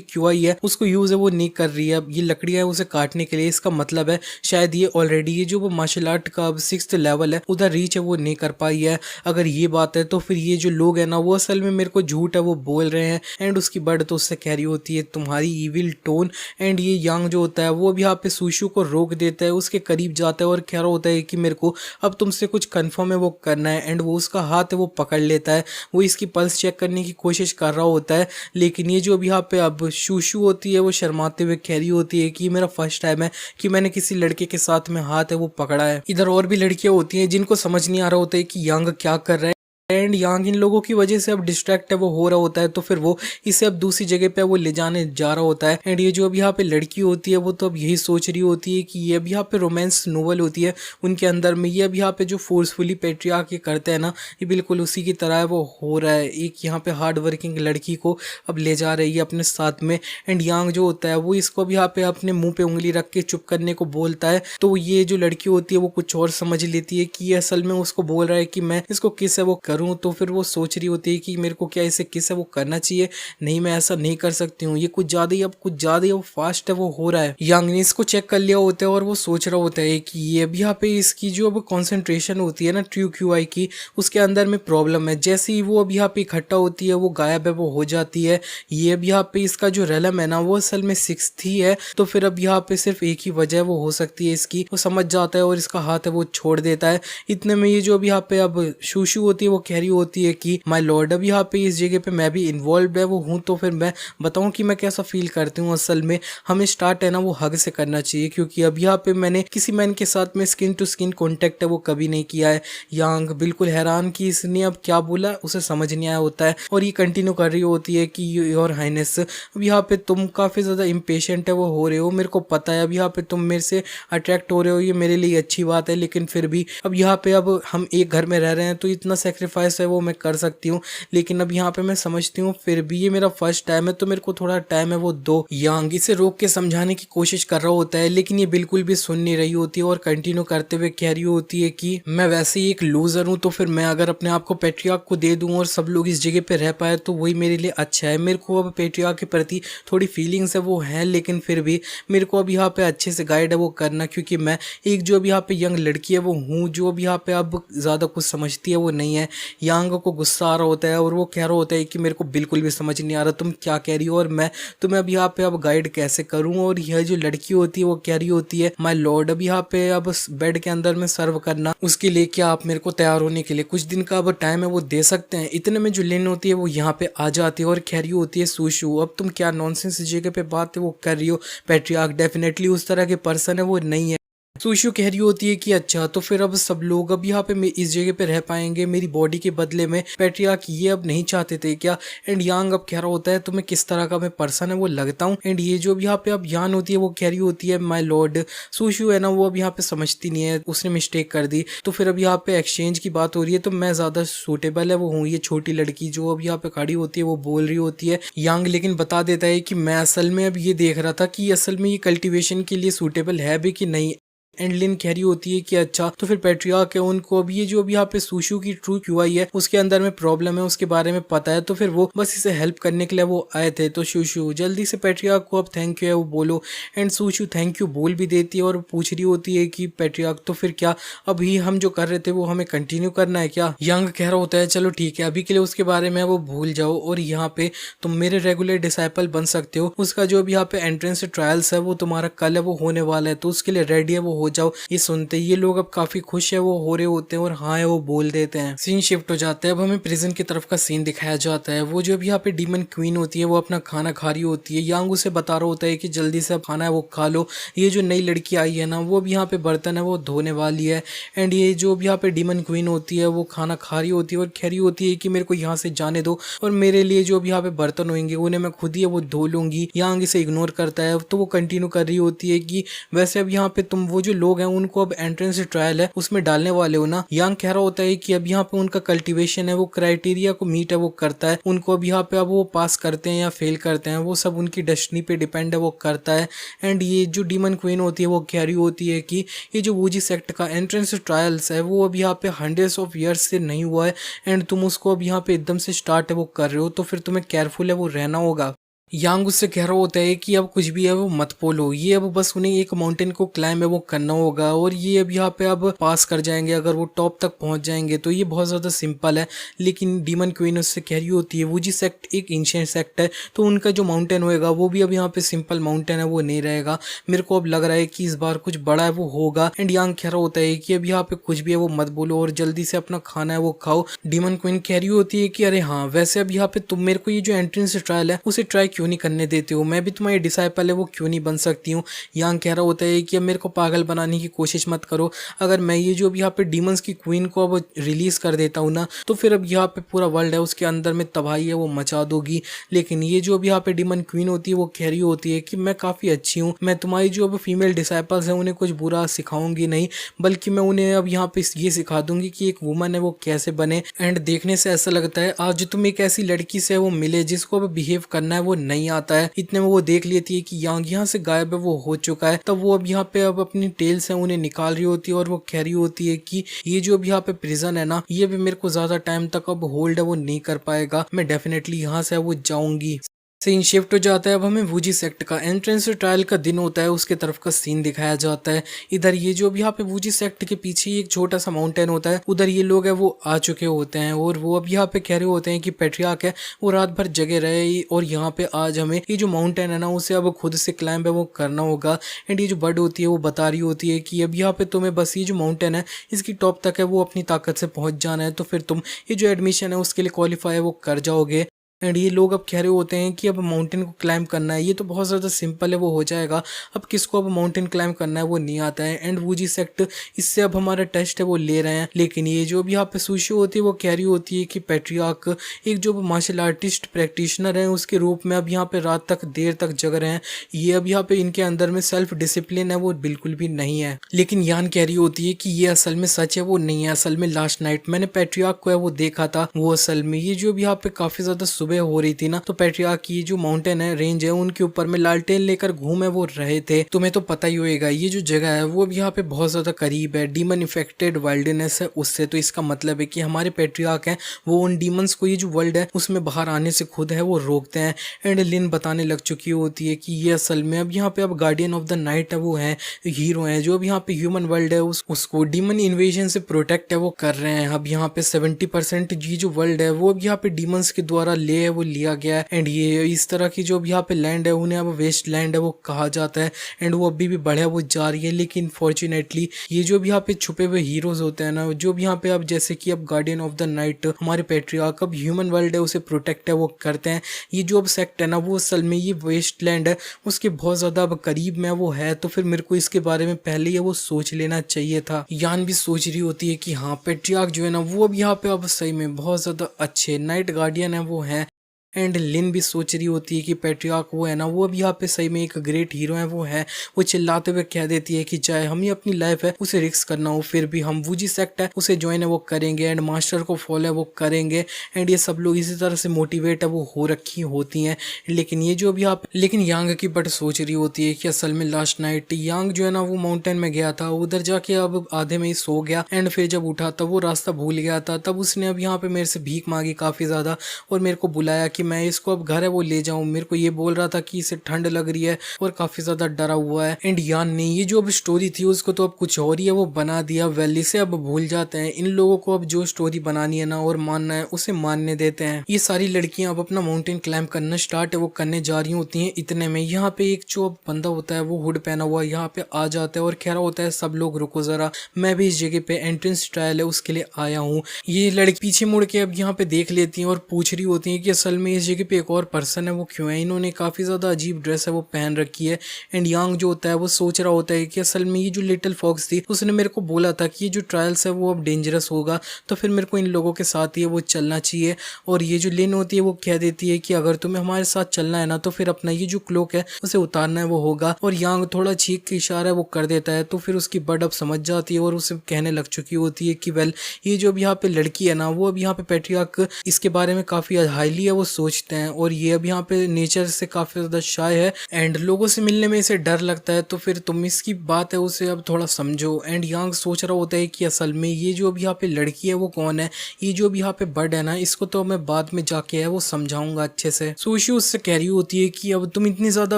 क्यूआई है उसको यूज है वो नहीं कर रही है। अब ये लकड़ियां है उसे काटने के लिए, इसका मतलब है शायद ये ऑलरेडी ये जो वो मार्शल आर्ट का अब 6th लेवल है उधर रीच है वो नहीं कर पाई है। अगर ये बात है तो फिर ये जो लोग है ना वो असल में मेरे को झूठ है वो बोल रहे हैं। एंड उसकी बर्ड तो उससे कह रही होती है तुम्हारी इविल टोन। एंड ये यांग जो होता है वो अब यहाँ पे सुशु को रोक देता है, उसके करीब जाता है और कह रहा होता है कि मेरे को अब तुमसे कुछ कंफर्म है वो करना है। एंड वो उसका हाथ है वो पकड़ लेता है, वो इसकी पल्स चेक करने की कोशिश कर रहा होता है। लेकिन ये जो अब यहाँ पे अब शूशु होती है वो शर्माते हुए कह रही होती है कि मेरा फर्स्ट टाइम है कि मैंने किसी लड़के के साथ में हाथ है वो पकड़ा है। इधर और भी लड़कियां होती हैं जिनको समझ नहीं आ रहा होता है कि यांग क्या कर रहा है। एंड यांग इन लोगों की वजह से अब डिस्ट्रैक्ट है वो हो रहा होता है, तो फिर वो इसे अब दूसरी जगह पे वो ले जाने जा रहा होता है। एंड ये जो अब यहाँ पे लड़की होती है वो तो अब यही सोच रही होती है कि ये अब यहाँ पे रोमांस नोवेल होती है उनके अंदर में, ये अब यहाँ पे जो फोर्सफुली पेट्रियार्की करते हैं ना ये बिल्कुल उसी की तरह है वो हो रहा है। एक यहाँ पे हार्ड वर्किंग लड़की को अब ले जा रही है अपने साथ में। एंड यांग जो होता है वो इसको अब यहाँ पे अपने मुंह पे उंगली रख के चुप करने को बोलता है, तो ये जो लड़की होती है वो कुछ और समझ लेती है कि ये असल में उसको बोल रहा है कि मैं इसको किस है वो करूं। तो फिर वो सोच रही होती है कि मेरे को क्या इसे किस है वो करना चाहिए, नहीं मैं ऐसा नहीं कर सकती हूँ, ये कुछ ज्यादा ही अब फास्ट है वो हो रहा है। यांग ने इसको चेक कर लिया होता है और वो सोच रहा होता है कि ये अब यहाँ पे इसकी जो अब कॉन्सेंट्रेशन होती है ना ट्रू क्यूआई की उसके अंदर में प्रॉब्लम है। जैसे ही वो अब यहाँ पे इकट्ठा होती है वो गायब है वो हो जाती है। ये अब यहाँ पे इसका जो रेलम है ना वो असल में 6th ही है, तो फिर अब यहाँ पे सिर्फ एक ही वजह वो हो सकती है इसकी, वो समझ जाता है और इसका हाथ है वो छोड़ देता है। इतने में ये जो अब यहाँ पे अब शूशु होती है वो कह रही होती है कि माय लॉर्ड अब यहाँ पे इस जगह पे मैं भी इन्वॉल्व है वो हूँ, तो फिर मैं बताऊँ कि मैं कैसा फील करती हूँ। असल में हमें स्टार्ट है ना वो हग से करना चाहिए क्योंकि अब यहाँ पे मैंने किसी मैन के साथ में स्किन टू स्किन कॉन्टेक्ट है वो कभी नहीं किया है। यांग बिल्कुल हैरान कि इसने अब क्या बोला उसे समझ नहीं आया होता है और ये कंटिन्यू कर रही होती है कि योर हाइनेस अब यहाँ पे तुम काफी ज्यादा इम्पेशेंट है वो हो रहे हो, मेरे को पता है अब यहाँ पे तुम मेरे से अट्रैक्ट हो रहे हो, ये मेरे लिए अच्छी बात है, लेकिन फिर भी अब यहाँ पे अब हम एक घर में रह रहे हैं तो इतना सेक्रीफाइस है वो मैं कर सकती हूँ, लेकिन अब यहाँ पे मैं समझती हूँ फिर भी ये मेरा फर्स्ट टाइम है तो मेरे को थोड़ा टाइम है वो दो। यांग इसे रोक के समझाने की कोशिश कर रहा होता है लेकिन ये बिल्कुल भी सुन नहीं रही होती है और कंटिन्यू करते हुए कह रही होती है कि मैं वैसे ही एक लूजर हूँ, तो फिर मैं अगर अपने आप को पेट्रियार्क को दे दूँ और सब लोग इस जगह पे रह पाए तो वही मेरे लिए अच्छा है। मेरे को अब पेट्रियार्क के प्रति थोड़ी फीलिंग्स है वो है, लेकिन फिर भी मेरे को अब यहाँ पे अच्छे से गाइड है वो करना, क्योंकि मैं एक जो अब यहाँ पे यंग लड़की है वो हूँ जो अब यहाँ पे अब ज्यादा कुछ समझती है वो नहीं है। यांग को गुस्सा आ रहा होता है और वो कह रहा होता है कि मेरे को बिल्कुल भी समझ नहीं आ रहा तुम क्या कह रही हो और मैं तुम्हें अब यहाँ पे अब गाइड कैसे करूँ। और यह जो लड़की होती है वो कह रही होती है माय लॉर्ड अब यहाँ पे अब बेड के अंदर में सर्व करना, उसके लिए क्या आप मेरे को तैयार होने के लिए कुछ दिन का अब टाइम है वो दे सकते हैं। इतने में जो लेन होती है वो यहाँ पे आ जाती है और कह रही होती है सुशु अब तुम क्या नॉनसेंस जगह पे बात है वो कर रही हो, पेट्रियार्क डेफिनेटली उस तरह के पर्सन है वो नहीं है। सुशु कह रही होती है कि अच्छा तो फिर अब सब लोग अब यहाँ पे इस जगह पे रह पाएंगे मेरी बॉडी के बदले में, पेट्रियार्क ये अब नहीं चाहते थे क्या। एंड यांग अब कह रहा होता है तुम्हें किस तरह का मैं पर्सन है वो लगता हूँ। एंड ये जो अब यहाँ पे अब यान होती है वो कह रही होती है माय लॉर्ड। सुशु है ना वो अब यहाँ पे समझती नहीं है, उसने मिस्टेक कर दी, तो फिर अब यहाँ पे एक्सचेंज की बात हो रही है तो मैं ज्यादा सूटेबल है वो हूँ। ये छोटी लड़की जो अब यहाँ पे खड़ी होती है वो बोल रही होती है। यांग लेकिन बता देता है कि मैं असल में अब ये देख रहा था कि असल में ये कल्टीवेशन के लिए सूटेबल है भी कि नहीं। एंड लिन कह रही होती है कि अच्छा तो फिर पैट्रियार्क है उनको अब ये जो अभी यहाँ पे सुशु की ट्रू क्यूआई है उसके अंदर में प्रॉब्लम है उसके बारे में पता है, तो फिर वो बस इसे हेल्प करने के लिए वो आए थे। तो सुशु जल्दी से पैट्रियार्क को अब थैंक यू है वो बोलो, एंड सुशु थैंक यू बोल भी देती है और पूछ रही होती है कि पैट्रियार्क तो फिर क्या अभी हम जो कर रहे थे वो हमें कंटिन्यू करना है क्या। यंग कह रहा होता है चलो ठीक है अभी के लिए उसके बारे में वो भूल जाओ और यहाँ पे तुम मेरे रेगुलर डिसाइपल बन सकते हो। उसका जो भी यहाँ पे एंट्रेंस ट्रायल्स है वो तुम्हारा कल है वो होने वाला है, तो उसके लिए रेडी है वो हो जाओ। ये सुनते ये लोग अब काफी खुश है वो हो रहे होते हैं और हाँ है वो बोल देते हैं। सीन शिफ्ट हो जाता है, अब हमें प्रिजन की तरफ का सीन दिखाया जाता है। वो जो भी यहाँ पे डीमन क्वीन होती है वो अपना खाना खा रही होती है। यांग उसे बता रहा होता है कि जल्दी से खाना है वो खा लो, ये जो नई लड़की आई है ना वो भी यहाँ पे बर्तन है वो धोने वाली है। एंड ये जो भी यहाँ पे डीमन क्वीन होती है वो खाना खा रही होती है और कह रही होती है कि मेरे को यहाँ से जाने दो और मेरे लिए जो भी यहाँ पे बर्तन होंगे उन्हें मैं खुद ही वो धो लूंगी। यांग इसे इग्नोर करता है तो वो कंटिन्यू कर रही होती है कि वैसे अब यहाँ पे तुम वो जो लोग हैं उनको अब एंट्रेंस ट्रायल है उसमें डालने वाले हो ना। यांग कह रहा होता है कि अब यहाँ पे उनका कल्टीवेशन है वो क्राइटेरिया को मीट है वो करता है, उनको अब यहाँ पे अब वो पास करते हैं या फेल करते हैं वो सब उनकी डेस्टिनी पे डिपेंड है वो करता है। एंड ये जो डीमन क्वीन होती है वो कह रही होती है कि ये जो वूजी सेक्ट का एंट्रेंस ट्रायल्स है वो अब यहाँ पे हंड्रेड्स ऑफ ईयर्स से नहीं हुआ है एंड तुम उसको अब यहाँ पे एकदम से स्टार्ट है वो कर रहे हो, तो फिर तुम्हें केयरफुल है वो रहना होगा। यांग उससे कह रहा होता है कि अब कुछ भी है वो मत बोलो, ये अब बस उन्हें एक माउंटेन को क्लाइम है वो करना होगा और ये अब यहाँ पे अब पास कर जाएंगे, अगर वो टॉप तक पहुंच जाएंगे तो ये बहुत ज्यादा सिंपल है। लेकिन डीमन क्वीन उससे कह रही होती है वूजी सेक्ट एक एंशिएंट सेक्ट है तो उनका जो माउंटेन होएगा वो भी अब यहाँ पे सिंपल माउंटेन है वो नहीं रहेगा, मेरे को अब लग रहा है कि इस बार कुछ बड़ा है वो होगा। एंड यांग कह रहा होता है कि अब यहाँ पे कुछ भी है वो मत बोलो और जल्दी से अपना खाना है वो खाओ। डीमन क्वीन कह रही होती है कि अरे हाँ वैसे अब यहाँ पे तुम मेरे को ये जो एंट्रेंस ट्रायल है उसे ट्राई क्यों नहीं करने देते हो, मैं भी तुम्हारी डिसाइपल है वो क्यों नहीं बन सकती हूँ। यांग कह रहा होता है कि अब मेरे को पागल बनाने की कोशिश मत करो, अगर मैं ये जो अब यहाँ पे डीमंस की क्वीन को अब रिलीज कर देता हूँ ना तो फिर अब यहाँ पे पूरा वर्ल्ड है उसके अंदर में तबाही है वो मचा दोगी। लेकिन ये जो अब यहाँ पे डीमन क्वीन होती है वो कह रही होती है कि मैं काफी अच्छी हूँ, मैं तुम्हारी जो अब फीमेल डिसाइपल्स हैं उन्हें कुछ बुरा सिखाऊंगी नहीं, बल्कि मैं उन्हें अब यहाँ पे ये सिखा दूंगी कि एक वुमन है वो कैसे बने। एंड देखने से ऐसा लगता है आज तुम एक ऐसी लड़की से वो मिले जिसको अब बिहेव करना है वो नहीं आता है। इतने में वो देख लेती है कि यांग यहाँ से गायब है वो हो चुका है, तब वो अब यहाँ पे अब अपनी टेल्स है उन्हें निकाल रही होती है और वो कह रही होती है कि ये जो अब यहाँ पे प्रिजन है ना ये भी मेरे को ज्यादा टाइम तक अब होल्ड है वो नहीं कर पाएगा, मैं डेफिनेटली यहाँ से वो जाऊंगी। सीन शिफ्ट हो जाता है, अब हमें वूजी सेक्ट का एंट्रेंस ट्रायल का दिन होता है उसके तरफ का सीन दिखाया जाता है। इधर ये जो अब यहाँ पे वूजी सेक्ट के पीछे एक छोटा सा माउंटेन होता है, उधर ये लोग है वो आ चुके होते हैं और वो अब यहाँ पे कह रहे होते हैं कि पैट्रियार्क है वो रात भर जगे रहे और यहाँ पे आज हमें ये जो माउंटेन है ना उसे अब खुद से क्लाइंब है वो करना होगा। एंड ये जो बर्ड होती है वो बता रही होती है कि अब यहाँ पे तुम्हें बस ये जो माउंटेन है इसकी टॉप तक है वो अपनी ताकत से पहुंच जाना है, तो फिर तुम ये जो एडमिशन है उसके लिए क्वालिफाई है वो कर जाओगे। एंड ये लोग अब कह रहे होते हैं कि अब माउंटेन को क्लाइंब करना है, ये तो बहुत ज़्यादा सिंपल है वो हो जाएगा, अब किसको अब माउंटेन क्लाइंब करना है वो नहीं आता है। एंड वूजी सेक्ट इससे अब हमारा टेस्ट है वो ले रहे हैं। लेकिन ये जो भी यहाँ पे सुशी होती है वो कह रही होती है कि पैट्रियार्क एक जो मार्शल आर्टिस्ट प्रैक्टिशनर है उसके रूप में अब यहाँ पे रात तक देर तक जग रहे हैं, ये अब यहाँ पे इनके अंदर में सेल्फ डिसिप्लिन है वो बिल्कुल भी नहीं है। लेकिन यान कह रही होती है कि ये असल में सच है वो नहीं है, असल में लास्ट नाइट मैंने पैट्रियार्क को है वो देखा था, वो असल में ये जो भी यहाँ पे काफी ज्यादा हो रही थी ना तो पैट्रियार्क की जो माउंटेन है रेंज है उनके ऊपर में लालटेन लेकर घूमे वो रहे थे। तुम्हें तो पता ही होएगा ये जो जगह है वो अब यहाँ पे बहुत ज्यादा करीब है डीमन इफेक्टेड वाइल्डनेस है उससे, तो इसका मतलब है कि हमारे पैट्रियार्क हैं वो उन डीमंस को ये जो वर्ल्ड है उसमें बाहर आने से खुद है वो रोकते हैं। एंड लिन बताने लग चुकी होती है कि ये असल में अब यहाँ पे अब गार्डियन ऑफ द नाइट है वो है हीरो है जो अब यहाँ पे ह्यूमन वर्ल्ड है उसको डीमन इन्वेजन से प्रोटेक्ट है वो कर रहे हैं। अब यहाँ पे 70% ये जो वर्ल्ड है वो अब यहाँ पे डीमंस के द्वारा ले है वो लिया गया। एंड ये इस तरह की जो अब यहाँ पे लैंड है उन्हें अब वेस्ट लैंड है वो कहा जाता है एंड वो अभी भी बढ़िया वो जा रही है। लेकिन फॉर्चुनेटली ये जो भी यहाँ पे छुपे हुए हीरोज होते हैं ना जो भी यहाँ पे अब जैसे कि अब गार्डियन ऑफ द नाइट हमारे पैट्रियार्क अब ह्यूमन वर्ल्ड है उसे प्रोटेक्ट है वो करते हैं। ये जो अब सेक्ट है ना वो असल में ये वेस्ट लैंड है उसके बहुत ज्यादा अब करीब में वो है, तो फिर मेरे को इसके बारे में पहले ही वो सोच लेना चाहिए था। यान भी सोच रही होती है कि हाँ पैट्रियार्क जो है ना वो अब यहाँ पे अब सही में बहुत ज्यादा अच्छे नाइट गार्डियन है वो है। एंड लिन भी सोच रही होती है कि पेट्रियार्क वो है ना, वो अब यहाँ पे सही में एक ग्रेट हीरो है वो है। वो चिल्लाते हुए कह देती है कि चाहे हम ही अपनी लाइफ है उसे रिस्क करना हो, फिर भी हम वूजी सेक्ट है उसे ज्वाइन है वो करेंगे, एंड मास्टर को फॉलो है वो करेंगे। एंड ये सब लोग इसी तरह से मोटिवेट है वो हो रखी होती हैं। लेकिन ये जो भी आप लेकिन यांग की बट सोच रही होती है कि असल में लास्ट नाइट यांग जो है ना वो माउंटेन में गया था, उधर जाके अब आधे में ही सो गया, एंड फिर जब उठा तब वो रास्ता भूल गया था। तब उसने अब यहाँ पे मेरे से भीख मांगी काफी ज्यादा और मेरे को बुलाया कि मैं इसको अब घर है वो ले जाऊं। मेरे को ये बोल रहा था कि इसे ठंड लग रही है और काफी ज्यादा डरा हुआ है। एंड यान ने ये जो अब स्टोरी थी उसको तो अब कुछ और ही है वो बना दिया। वैली से अब भूल जाते हैं, इन लोगों को अब जो स्टोरी बनानी है ना और मानना है उसे मानने देते हैं। ये सारी लड़कियां अब अपना माउंटेन क्लाइंब करना स्टार्ट है वो करने जा रही होती हैं। इतने में यहाँ पे एक जो बंदा होता है वो हुड पहना हुआ यहाँ पे आ जाता है और कह रहा होता है सब लोग रुको जरा, मैं भी इस जगह पे एंट्रेंस ट्रायल है उसके लिए आया हूँ। ये लड़की पीछे मुड़ के अब यहाँ पे देख लेती हैं और पूछ रही होती हैं कि असल में इस जगह पे एक और पर्सन है वो क्यों है, इन्होंने काफी ज्यादा अजीब ड्रेस है वो पहन रखी है। एंड यांग जो होता है वो सोच रहा होता है कि असल में ये जो लिटिल फॉक्स थी उसने मेरे को बोला था कि ये जो ट्रायल्स है वो अब डेंजरस होगा, तो फिर मेरे को इन लोगों के साथ ही है वो चलना चाहिए। और ये जो लिन होती है वो कह देती है कि अगर तुम्हें हमारे साथ चलना है ना तो फिर अपना ये जो क्लोक है उसे उतारना है वो होगा। और यांग थोड़ा चीख के इशारा है वो कर देता है, तो फिर उसकी बड अब समझ जाती है और उसे कहने लग चुकी होती है कि वेल ये जो अब यहाँ पे लड़की है ना वो अब यहाँ पे पेट्रियार्क इसके बारे में काफी हाईली है वो सोचते हैं, और ये अब यहाँ पे नेचर से काफी ज्यादा शाय है एंड लोगों से मिलने में इसे डर लगता है, तो फिर तुम इसकी बात है उसे अब थोड़ा समझो। एंड यांग सोच रहा होता है कि असल में ये जो अब यहाँ पे लड़की है वो कौन है, ये जो अब यहाँ पे बर्ड है ना इसको तो मैं बाद में जाके है वो समझाऊंगा अच्छे से। सुशी उससे कह रही होती है कि अब तुम इतनी ज्यादा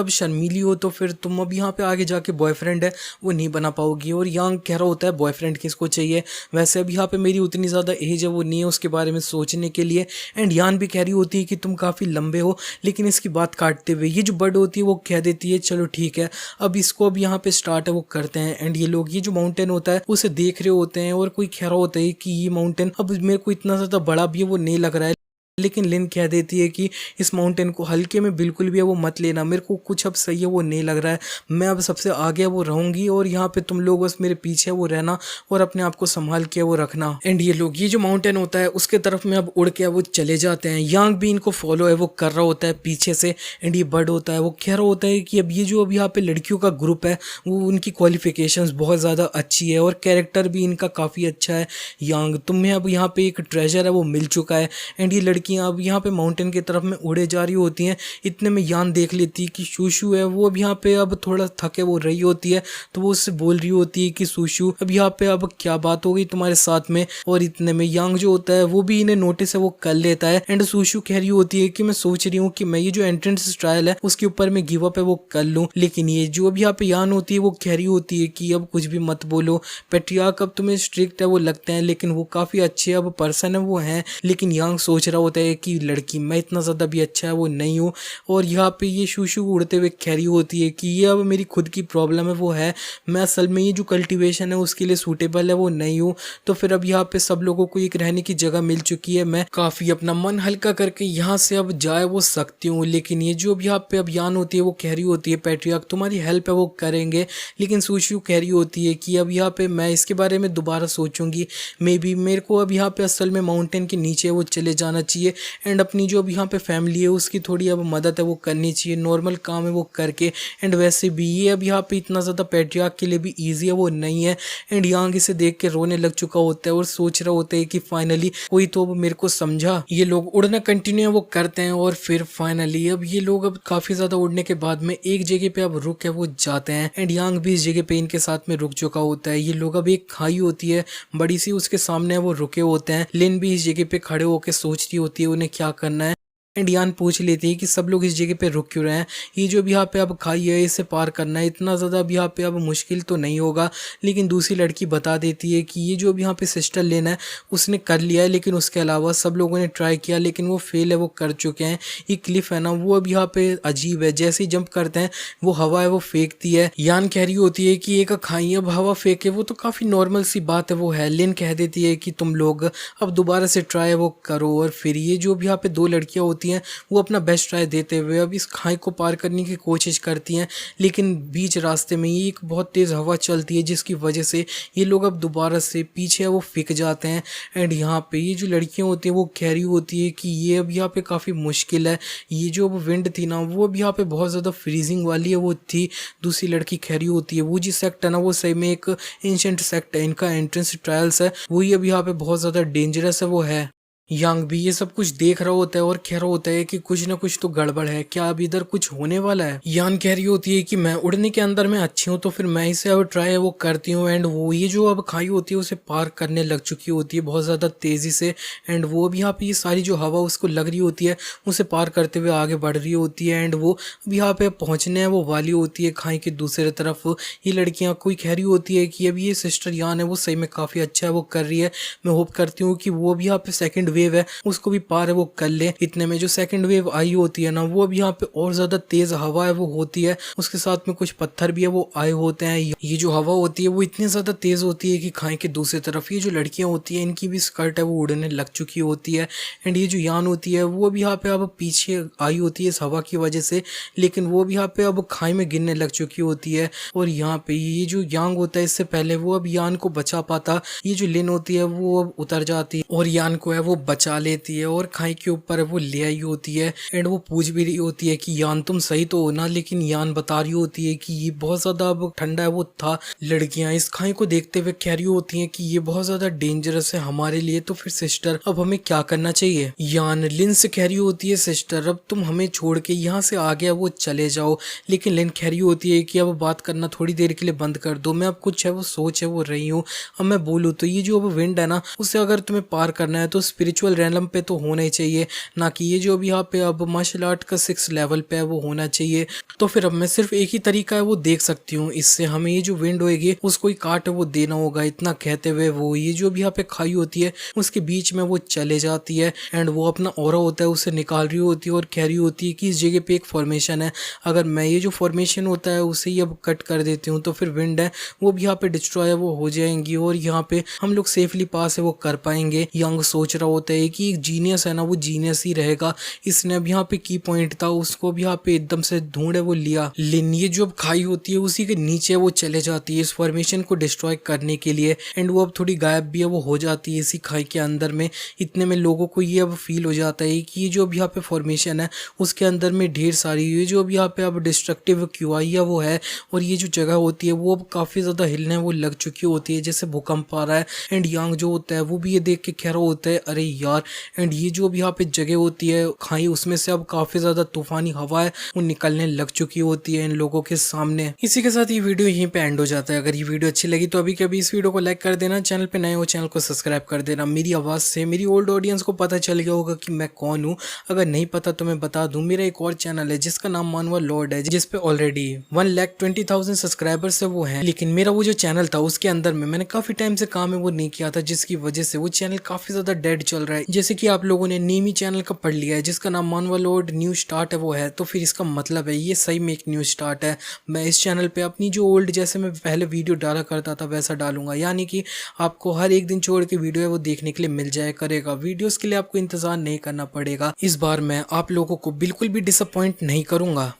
अब शर्मीली हो तो फिर तुम अब यहाँ पे आगे जाके बॉयफ्रेंड है वो नहीं बना पाओगी। और यांग कह रहा होता है बॉयफ्रेंड किसको चाहिए, वैसे अब यहाँ पे मेरी उतनी ज्यादा एज है वो नहीं है उसके बारे में सोचने के लिए। एंड यान भी कह रही होती है कि तुम काफी लंबे हो, लेकिन इसकी बात काटते हुए ये जो बर्ड होती है वो कह देती है चलो ठीक है अब इसको अब यहाँ पे स्टार्ट है वो करते हैं। एंड ये लोग ये जो माउंटेन होता है उसे देख रहे होते हैं और कोई कह रहा होता है कि ये माउंटेन अब मेरे को इतना ज्यादा बड़ा भी है वो नहीं लग रहा है, लेकिन लिन कह देती है कि इस माउंटेन को हल्के में बिल्कुल भी है वो मत लेना, मेरे को कुछ अब सही है वो नहीं लग रहा है, मैं अब सबसे आगे वो रहूंगी और यहाँ पे तुम लोग बस मेरे पीछे वो रहना और अपने आप को संभाल के वो रखना। एंड ये लोग ये जो माउंटेन होता है उसके तरफ में अब उड़ के वो चले जाते हैं। यांग भी इनको फॉलो है वो कर रहा होता है पीछे से। एंड ये बर्ड होता है वो कह रहा होता है कि अब ये जो अब यहाँ पे लड़कियों का ग्रुप है वो उनकी क्वालिफिकेशंस बहुत ज़्यादा अच्छी है और कैरेक्टर भी इनका काफ़ी अच्छा है। यांग तुम्हें अब यहाँ पे एक ट्रेजर है वो मिल चुका है। एंड ये लड़कियां अब यहाँ पे माउंटेन की तरफ में उड़े जा रही होती हैं। इतने में यान देख लेती है कि सुशु है वो अब यहाँ पे अब थोड़ा थके वो रही होती है, तो वो उससे बोल रही होती है कि सुशु अब यहाँ पे अब क्या बात हो गई तुम्हारे साथ में। और इतने में यांग जो होता है वो भी इन्हें नोटिस है वो कर लेता है। एंड सुशु कह रही होती है कि मैं सोच रही हूँ कि मैं ये जो एंट्रेंस ट्रायल है उसके ऊपर मैं गिव अप है वो कर लूँ, लेकिन ये जो अब यहाँ पे यान होती है वो कह रही होती है कि अब कुछ भी मत बोलो, पेट्रियार्क अब तुम्हें स्ट्रिक्ट है वो लगते हैं लेकिन वो काफी अच्छे अब पर्सन है वो हैं। लेकिन यांग सोच रहा होता है कि लड़की मैं इतना ज़्यादा भी अच्छा है वो नहीं हूँ। और यहाँ पे ये शूशु उड़ते हुए कह रही होती है कि ये अब मेरी खुद की प्रॉब्लम है वो है, मैं असल में ये जो कल्टीवेशन है उसके लिए सूटेबल है वो नहीं हूँ। तो फिर अब यहाँ पे सब लोगों को एक रहने की जगह मिल चुकी है, मैं काफ़ी अपना मन हल्का करके यहाँ से अब जाए वो सकती हूँ। लेकिन ये जो अब यहाँ पे अब यान होती है वो कह रही होती है पेट्रियार्क तुम्हारी हेल्प है वो करेंगे, लेकिन शूशु कह रही होती है कि अब यहाँ पे मैं इसके बारे में दोबारा सोचूंगी, मे बी मेरे को अब यहाँ पे असल में माउंटेन के नीचे वो चले जाना चाहिए एंड अपनी जो अब यहाँ पे फैमिली है उसकी थोड़ी अब मदद है वो करनी चाहिए, नॉर्मल काम है वो करके। एंड वैसे भी ये अब यहाँ पे इतना ज़्यादा पेट्रियार्क के लिए भी ईजी है वो नहीं है। एंड यांग इसे देख के रोने लग चुका होता है और सोच रहा होता है कि फाइनली कोई तो अब मेरे को समझा। ये लोग उड़ना कंटिन्यू वो करते हैं और फिर फाइनली अब ये लोग अब काफ़ी ज़्यादा उड़ने के बाद में एक जगह पे अब रुक है वो जाते हैं। एंड यांग भी इस जगह पे इनके साथ में रुक चुका होता है। ये लोग अब एक खाई होती है बड़ी सी उसके सामने वो रुके होते हैं। लिन भी इस जगह पे खड़े होकर सोचती होती है उन्हें क्या करना है। एंड यान पूछ लेती है कि सब लोग इस जगह पे रुक क्यों रहे हैं, ये जो भी यहाँ पे अब खाई है इसे पार करना है इतना ज़्यादा अब यहाँ पे अब मुश्किल तो नहीं होगा। लेकिन दूसरी लड़की बता देती है कि ये जो भी यहाँ पे सिस्टर लेना है उसने कर लिया है, लेकिन उसके अलावा सब लोगों ने ट्राई किया लेकिन वो फेल है वो कर चुके हैं। ये क्लिफ है ना वो अब यहाँ पे अजीब है, जैसे ही जंप करते हैं वो हवा है वो फेंकती है। यान कह रही होती है कि एक खाई अब हवा फेंके वो तो काफ़ी नॉर्मल सी बात है वो है। लिन कह देती है कि तुम लोग अब दोबारा से ट्राई वो करो। और फिर ये जो भी यहाँ पे दो लड़कियाँ होती होती हैं वो अपना बेस्ट ट्राई देते हुए अब इस खाई को पार करने की कोशिश करती हैं, लेकिन बीच रास्ते में ही एक बहुत तेज़ हवा चलती है जिसकी वजह से ये लोग अब दोबारा से पीछे वो फिक जाते हैं। एंड यहाँ पे ये जो लड़कियाँ होती हैं वो कह रही होती है कि ये अब यहाँ पे काफ़ी मुश्किल है, ये जो अब विंड थी ना वो अब यहाँ पे बहुत ज़्यादा फ्रीजिंग वाली है वो थी। दूसरी लड़की कह रही होती है वो जी सेक्ट है ना वो सही में एक एंशिएंट सेक्ट है, इनका एंट्रेंस ट्रायल्स है वही अब यहाँ पे बहुत ज़्यादा डेंजरस है वो है। यांग भी ये सब कुछ देख रहा होता है और कह रहा होता है कि कुछ ना कुछ तो गड़बड़ है, क्या अब इधर कुछ होने वाला है। यान कह रही होती है कि मैं उड़ने के अंदर में अच्छी हूँ तो फिर मैं इसे अब ट्राई वो करती हूँ। एंड वो ये जो अब खाई होती है उसे पार करने लग चुकी होती है बहुत ज़्यादा तेज़ी से। एंड वो अब यहाँ पे ये सारी जो हवा उसको लग रही होती है उसे पार करते हुए आगे बढ़ रही होती है। एंड वो अब यहाँ पे पहुँचने वो वाली होती है खाई के दूसरे तरफ। ये लड़कियाँ कोई कह रही होती है कि अब ये सिस्टर यान है वो सही में काफ़ी अच्छा है वो कर रही है, मैं होप करती हूँ कि वो भी यहाँ पे सेकंड वेव है उसको भी पार है वो कर ले। इतने में जो सेकंड वेव आई होती है ना वो अब यहाँ पे और ज्यादा तेज हवा है वो होती है, उसके साथ में कुछ पत्थर भी है वो आए होते हैं। ये जो हवा होती है वो इतनी ज्यादा तेज होती है कि खाई के दूसरी तरफ ये जो लड़कियां होती है इनकी भी स्कर्ट है वो उड़ने लग चुकी होती है। एंड ये जो यान होती है वो भी यहाँ पे अब पीछे आई होती है इस हवा की वजह से, लेकिन वो भी यहाँ पे अब खाई में गिरने लग चुकी होती है। और यहाँ पे ये जो यांग होता है इससे पहले वो अब यान को बचा पाता, ये जो लिन होती है वो अब उतर जाती है और यान को है वो बचा लेती है और खाई के ऊपर वो ले आई होती है। एंड वो पूछ भी रही होती है कि यान तुम सही तो हो ना, लेकिन यान बता रही होती है कि ये बहुत ज्यादा अब ठंडा है वो था। लड़कियां इस खाई को देखते हुए कह रही होती हैं कि ये बहुत ज्यादा डेंजरस है हमारे लिए, तो फिर सिस्टर अब हमें क्या करना चाहिए। यान लिन से कह रही होती है सिस्टर अब तुम हमें छोड़ के यहाँ से आ गया वो चले जाओ, लेकिन लिन कह रही होती है कि अब बात करना थोड़ी देर के लिए बंद कर दो, मैं अब कुछ है वो सोच है वो रही हूँ। अब मैं बोलूँ तो ये जो अब विंड है ना उसे अगर तुम्हें पार करना है तो स्पिरिचुअल रैलम पे तो होना ही चाहिए, ना कि ये जो भी यहाँ पे अब मार्शल आर्ट का 6 लेवल पे है वो होना चाहिए। तो फिर अब मैं सिर्फ एक ही तरीका है वो देख सकती हूँ, इससे हमें ये जो विंड होएगी उसको ही काट वो देना होगा। इतना कहते हुए वो ये जो भी यहाँ पे खाई होती है उसके बीच में वो चले जाती है। एंड वो अपना ऑरा होता है उसे निकाल रही होती है और कह रही होती है कि इस जगह पे एक फॉर्मेशन है, अगर मैं ये जो फॉर्मेशन होता है उसे ही अब कट कर देती हूँ तो फिर विंड है वो भी यहाँ पे डिस्ट्रॉय वो हो जाएंगी और यहाँ पे हम लोग सेफली पास है वो कर पाएंगे। यंग सोच रहा होता है कि एक जीनियस है ना वो जीनियस ही रहेगा, इसने अब यहाँ पे की पॉइंट था उसको भी यहाँ पे एकदम से ढूंढे वो लिया। लेकिन ये जो अब खाई होती है उसी के नीचे वो चले जाती है इस फॉर्मेशन को डिस्ट्रॉय करने के लिए। एंड वो अब थोड़ी गायब भी है वो हो जाती है इसी खाई के अंदर में। इतने में लोगों को ये अब फील हो जाता है कि ये जो अब यहाँ पे फॉर्मेशन है उसके अंदर में ढेर सारी ये जो अब यहाँ पे अब डिस्ट्रक्टिव क्यूआई है वो है, और ये जो जगह होती है वो अब काफी ज्यादा हिलने वो लग चुकी होती है जैसे भूकंप आ रहा है। एंड यांग जो होता है वो भी ये देख के कह रहा होता है अरे यार। एंड ये जो भी यहाँ पे जगह होती है खाई उसमें से अब काफी ज्यादा तूफानी हवा है वो निकलने लग चुकी होती है इन लोगों के सामने। इसी के साथ ये वीडियो यहीं पे एंड हो जाता है। अगर ये वीडियो अच्छी लगी तो अभी के अभी इस वीडियो को लाइक कर देना, चैनल पे नए हो चैनल को सब्सक्राइब कर देना। मेरी आवाज से मेरी ओल्ड ऑडियंस को पता चल गया होगा कि मैं कौन हूँ, अगर नहीं पता तो मैं बता दूं मेरा एक और चैनल है जिसका नाम मानवा लॉर्ड है जिसपे ऑलरेडी 1,20,000 सब्सक्राइबर्स है वो है, लेकिन मेरा वो जो चैनल था उसके अंदर में मैंने काफी टाइम से काम है वो नहीं किया था जिसकी वजह से वो चैनल काफी ज्यादा डेड चल रहा है। जैसे कि आप लोगों ने नीमी चैनल का पढ़ लिया है जिसका नाम मानवा लॉर्ड न्यू स्टार्ट है वो है, तो फिर इसका मतलब है ये सही में एक न्यू स्टार्ट है। मैं इस चैनल पे अपनी जो ओल्ड जैसे मैं पहले वीडियो डाला करता था वैसा डालूंगा, यानी कि आपको हर एक दिन छोड़ के वीडियो है वो देखने के लिए मिल जाया करेगा। वीडियोस के लिए आपको इंतजार नहीं करना पड़ेगा। इस बार मैं आप लोगों को बिल्कुल भी डिसअपॉइंट नहीं करूंगा।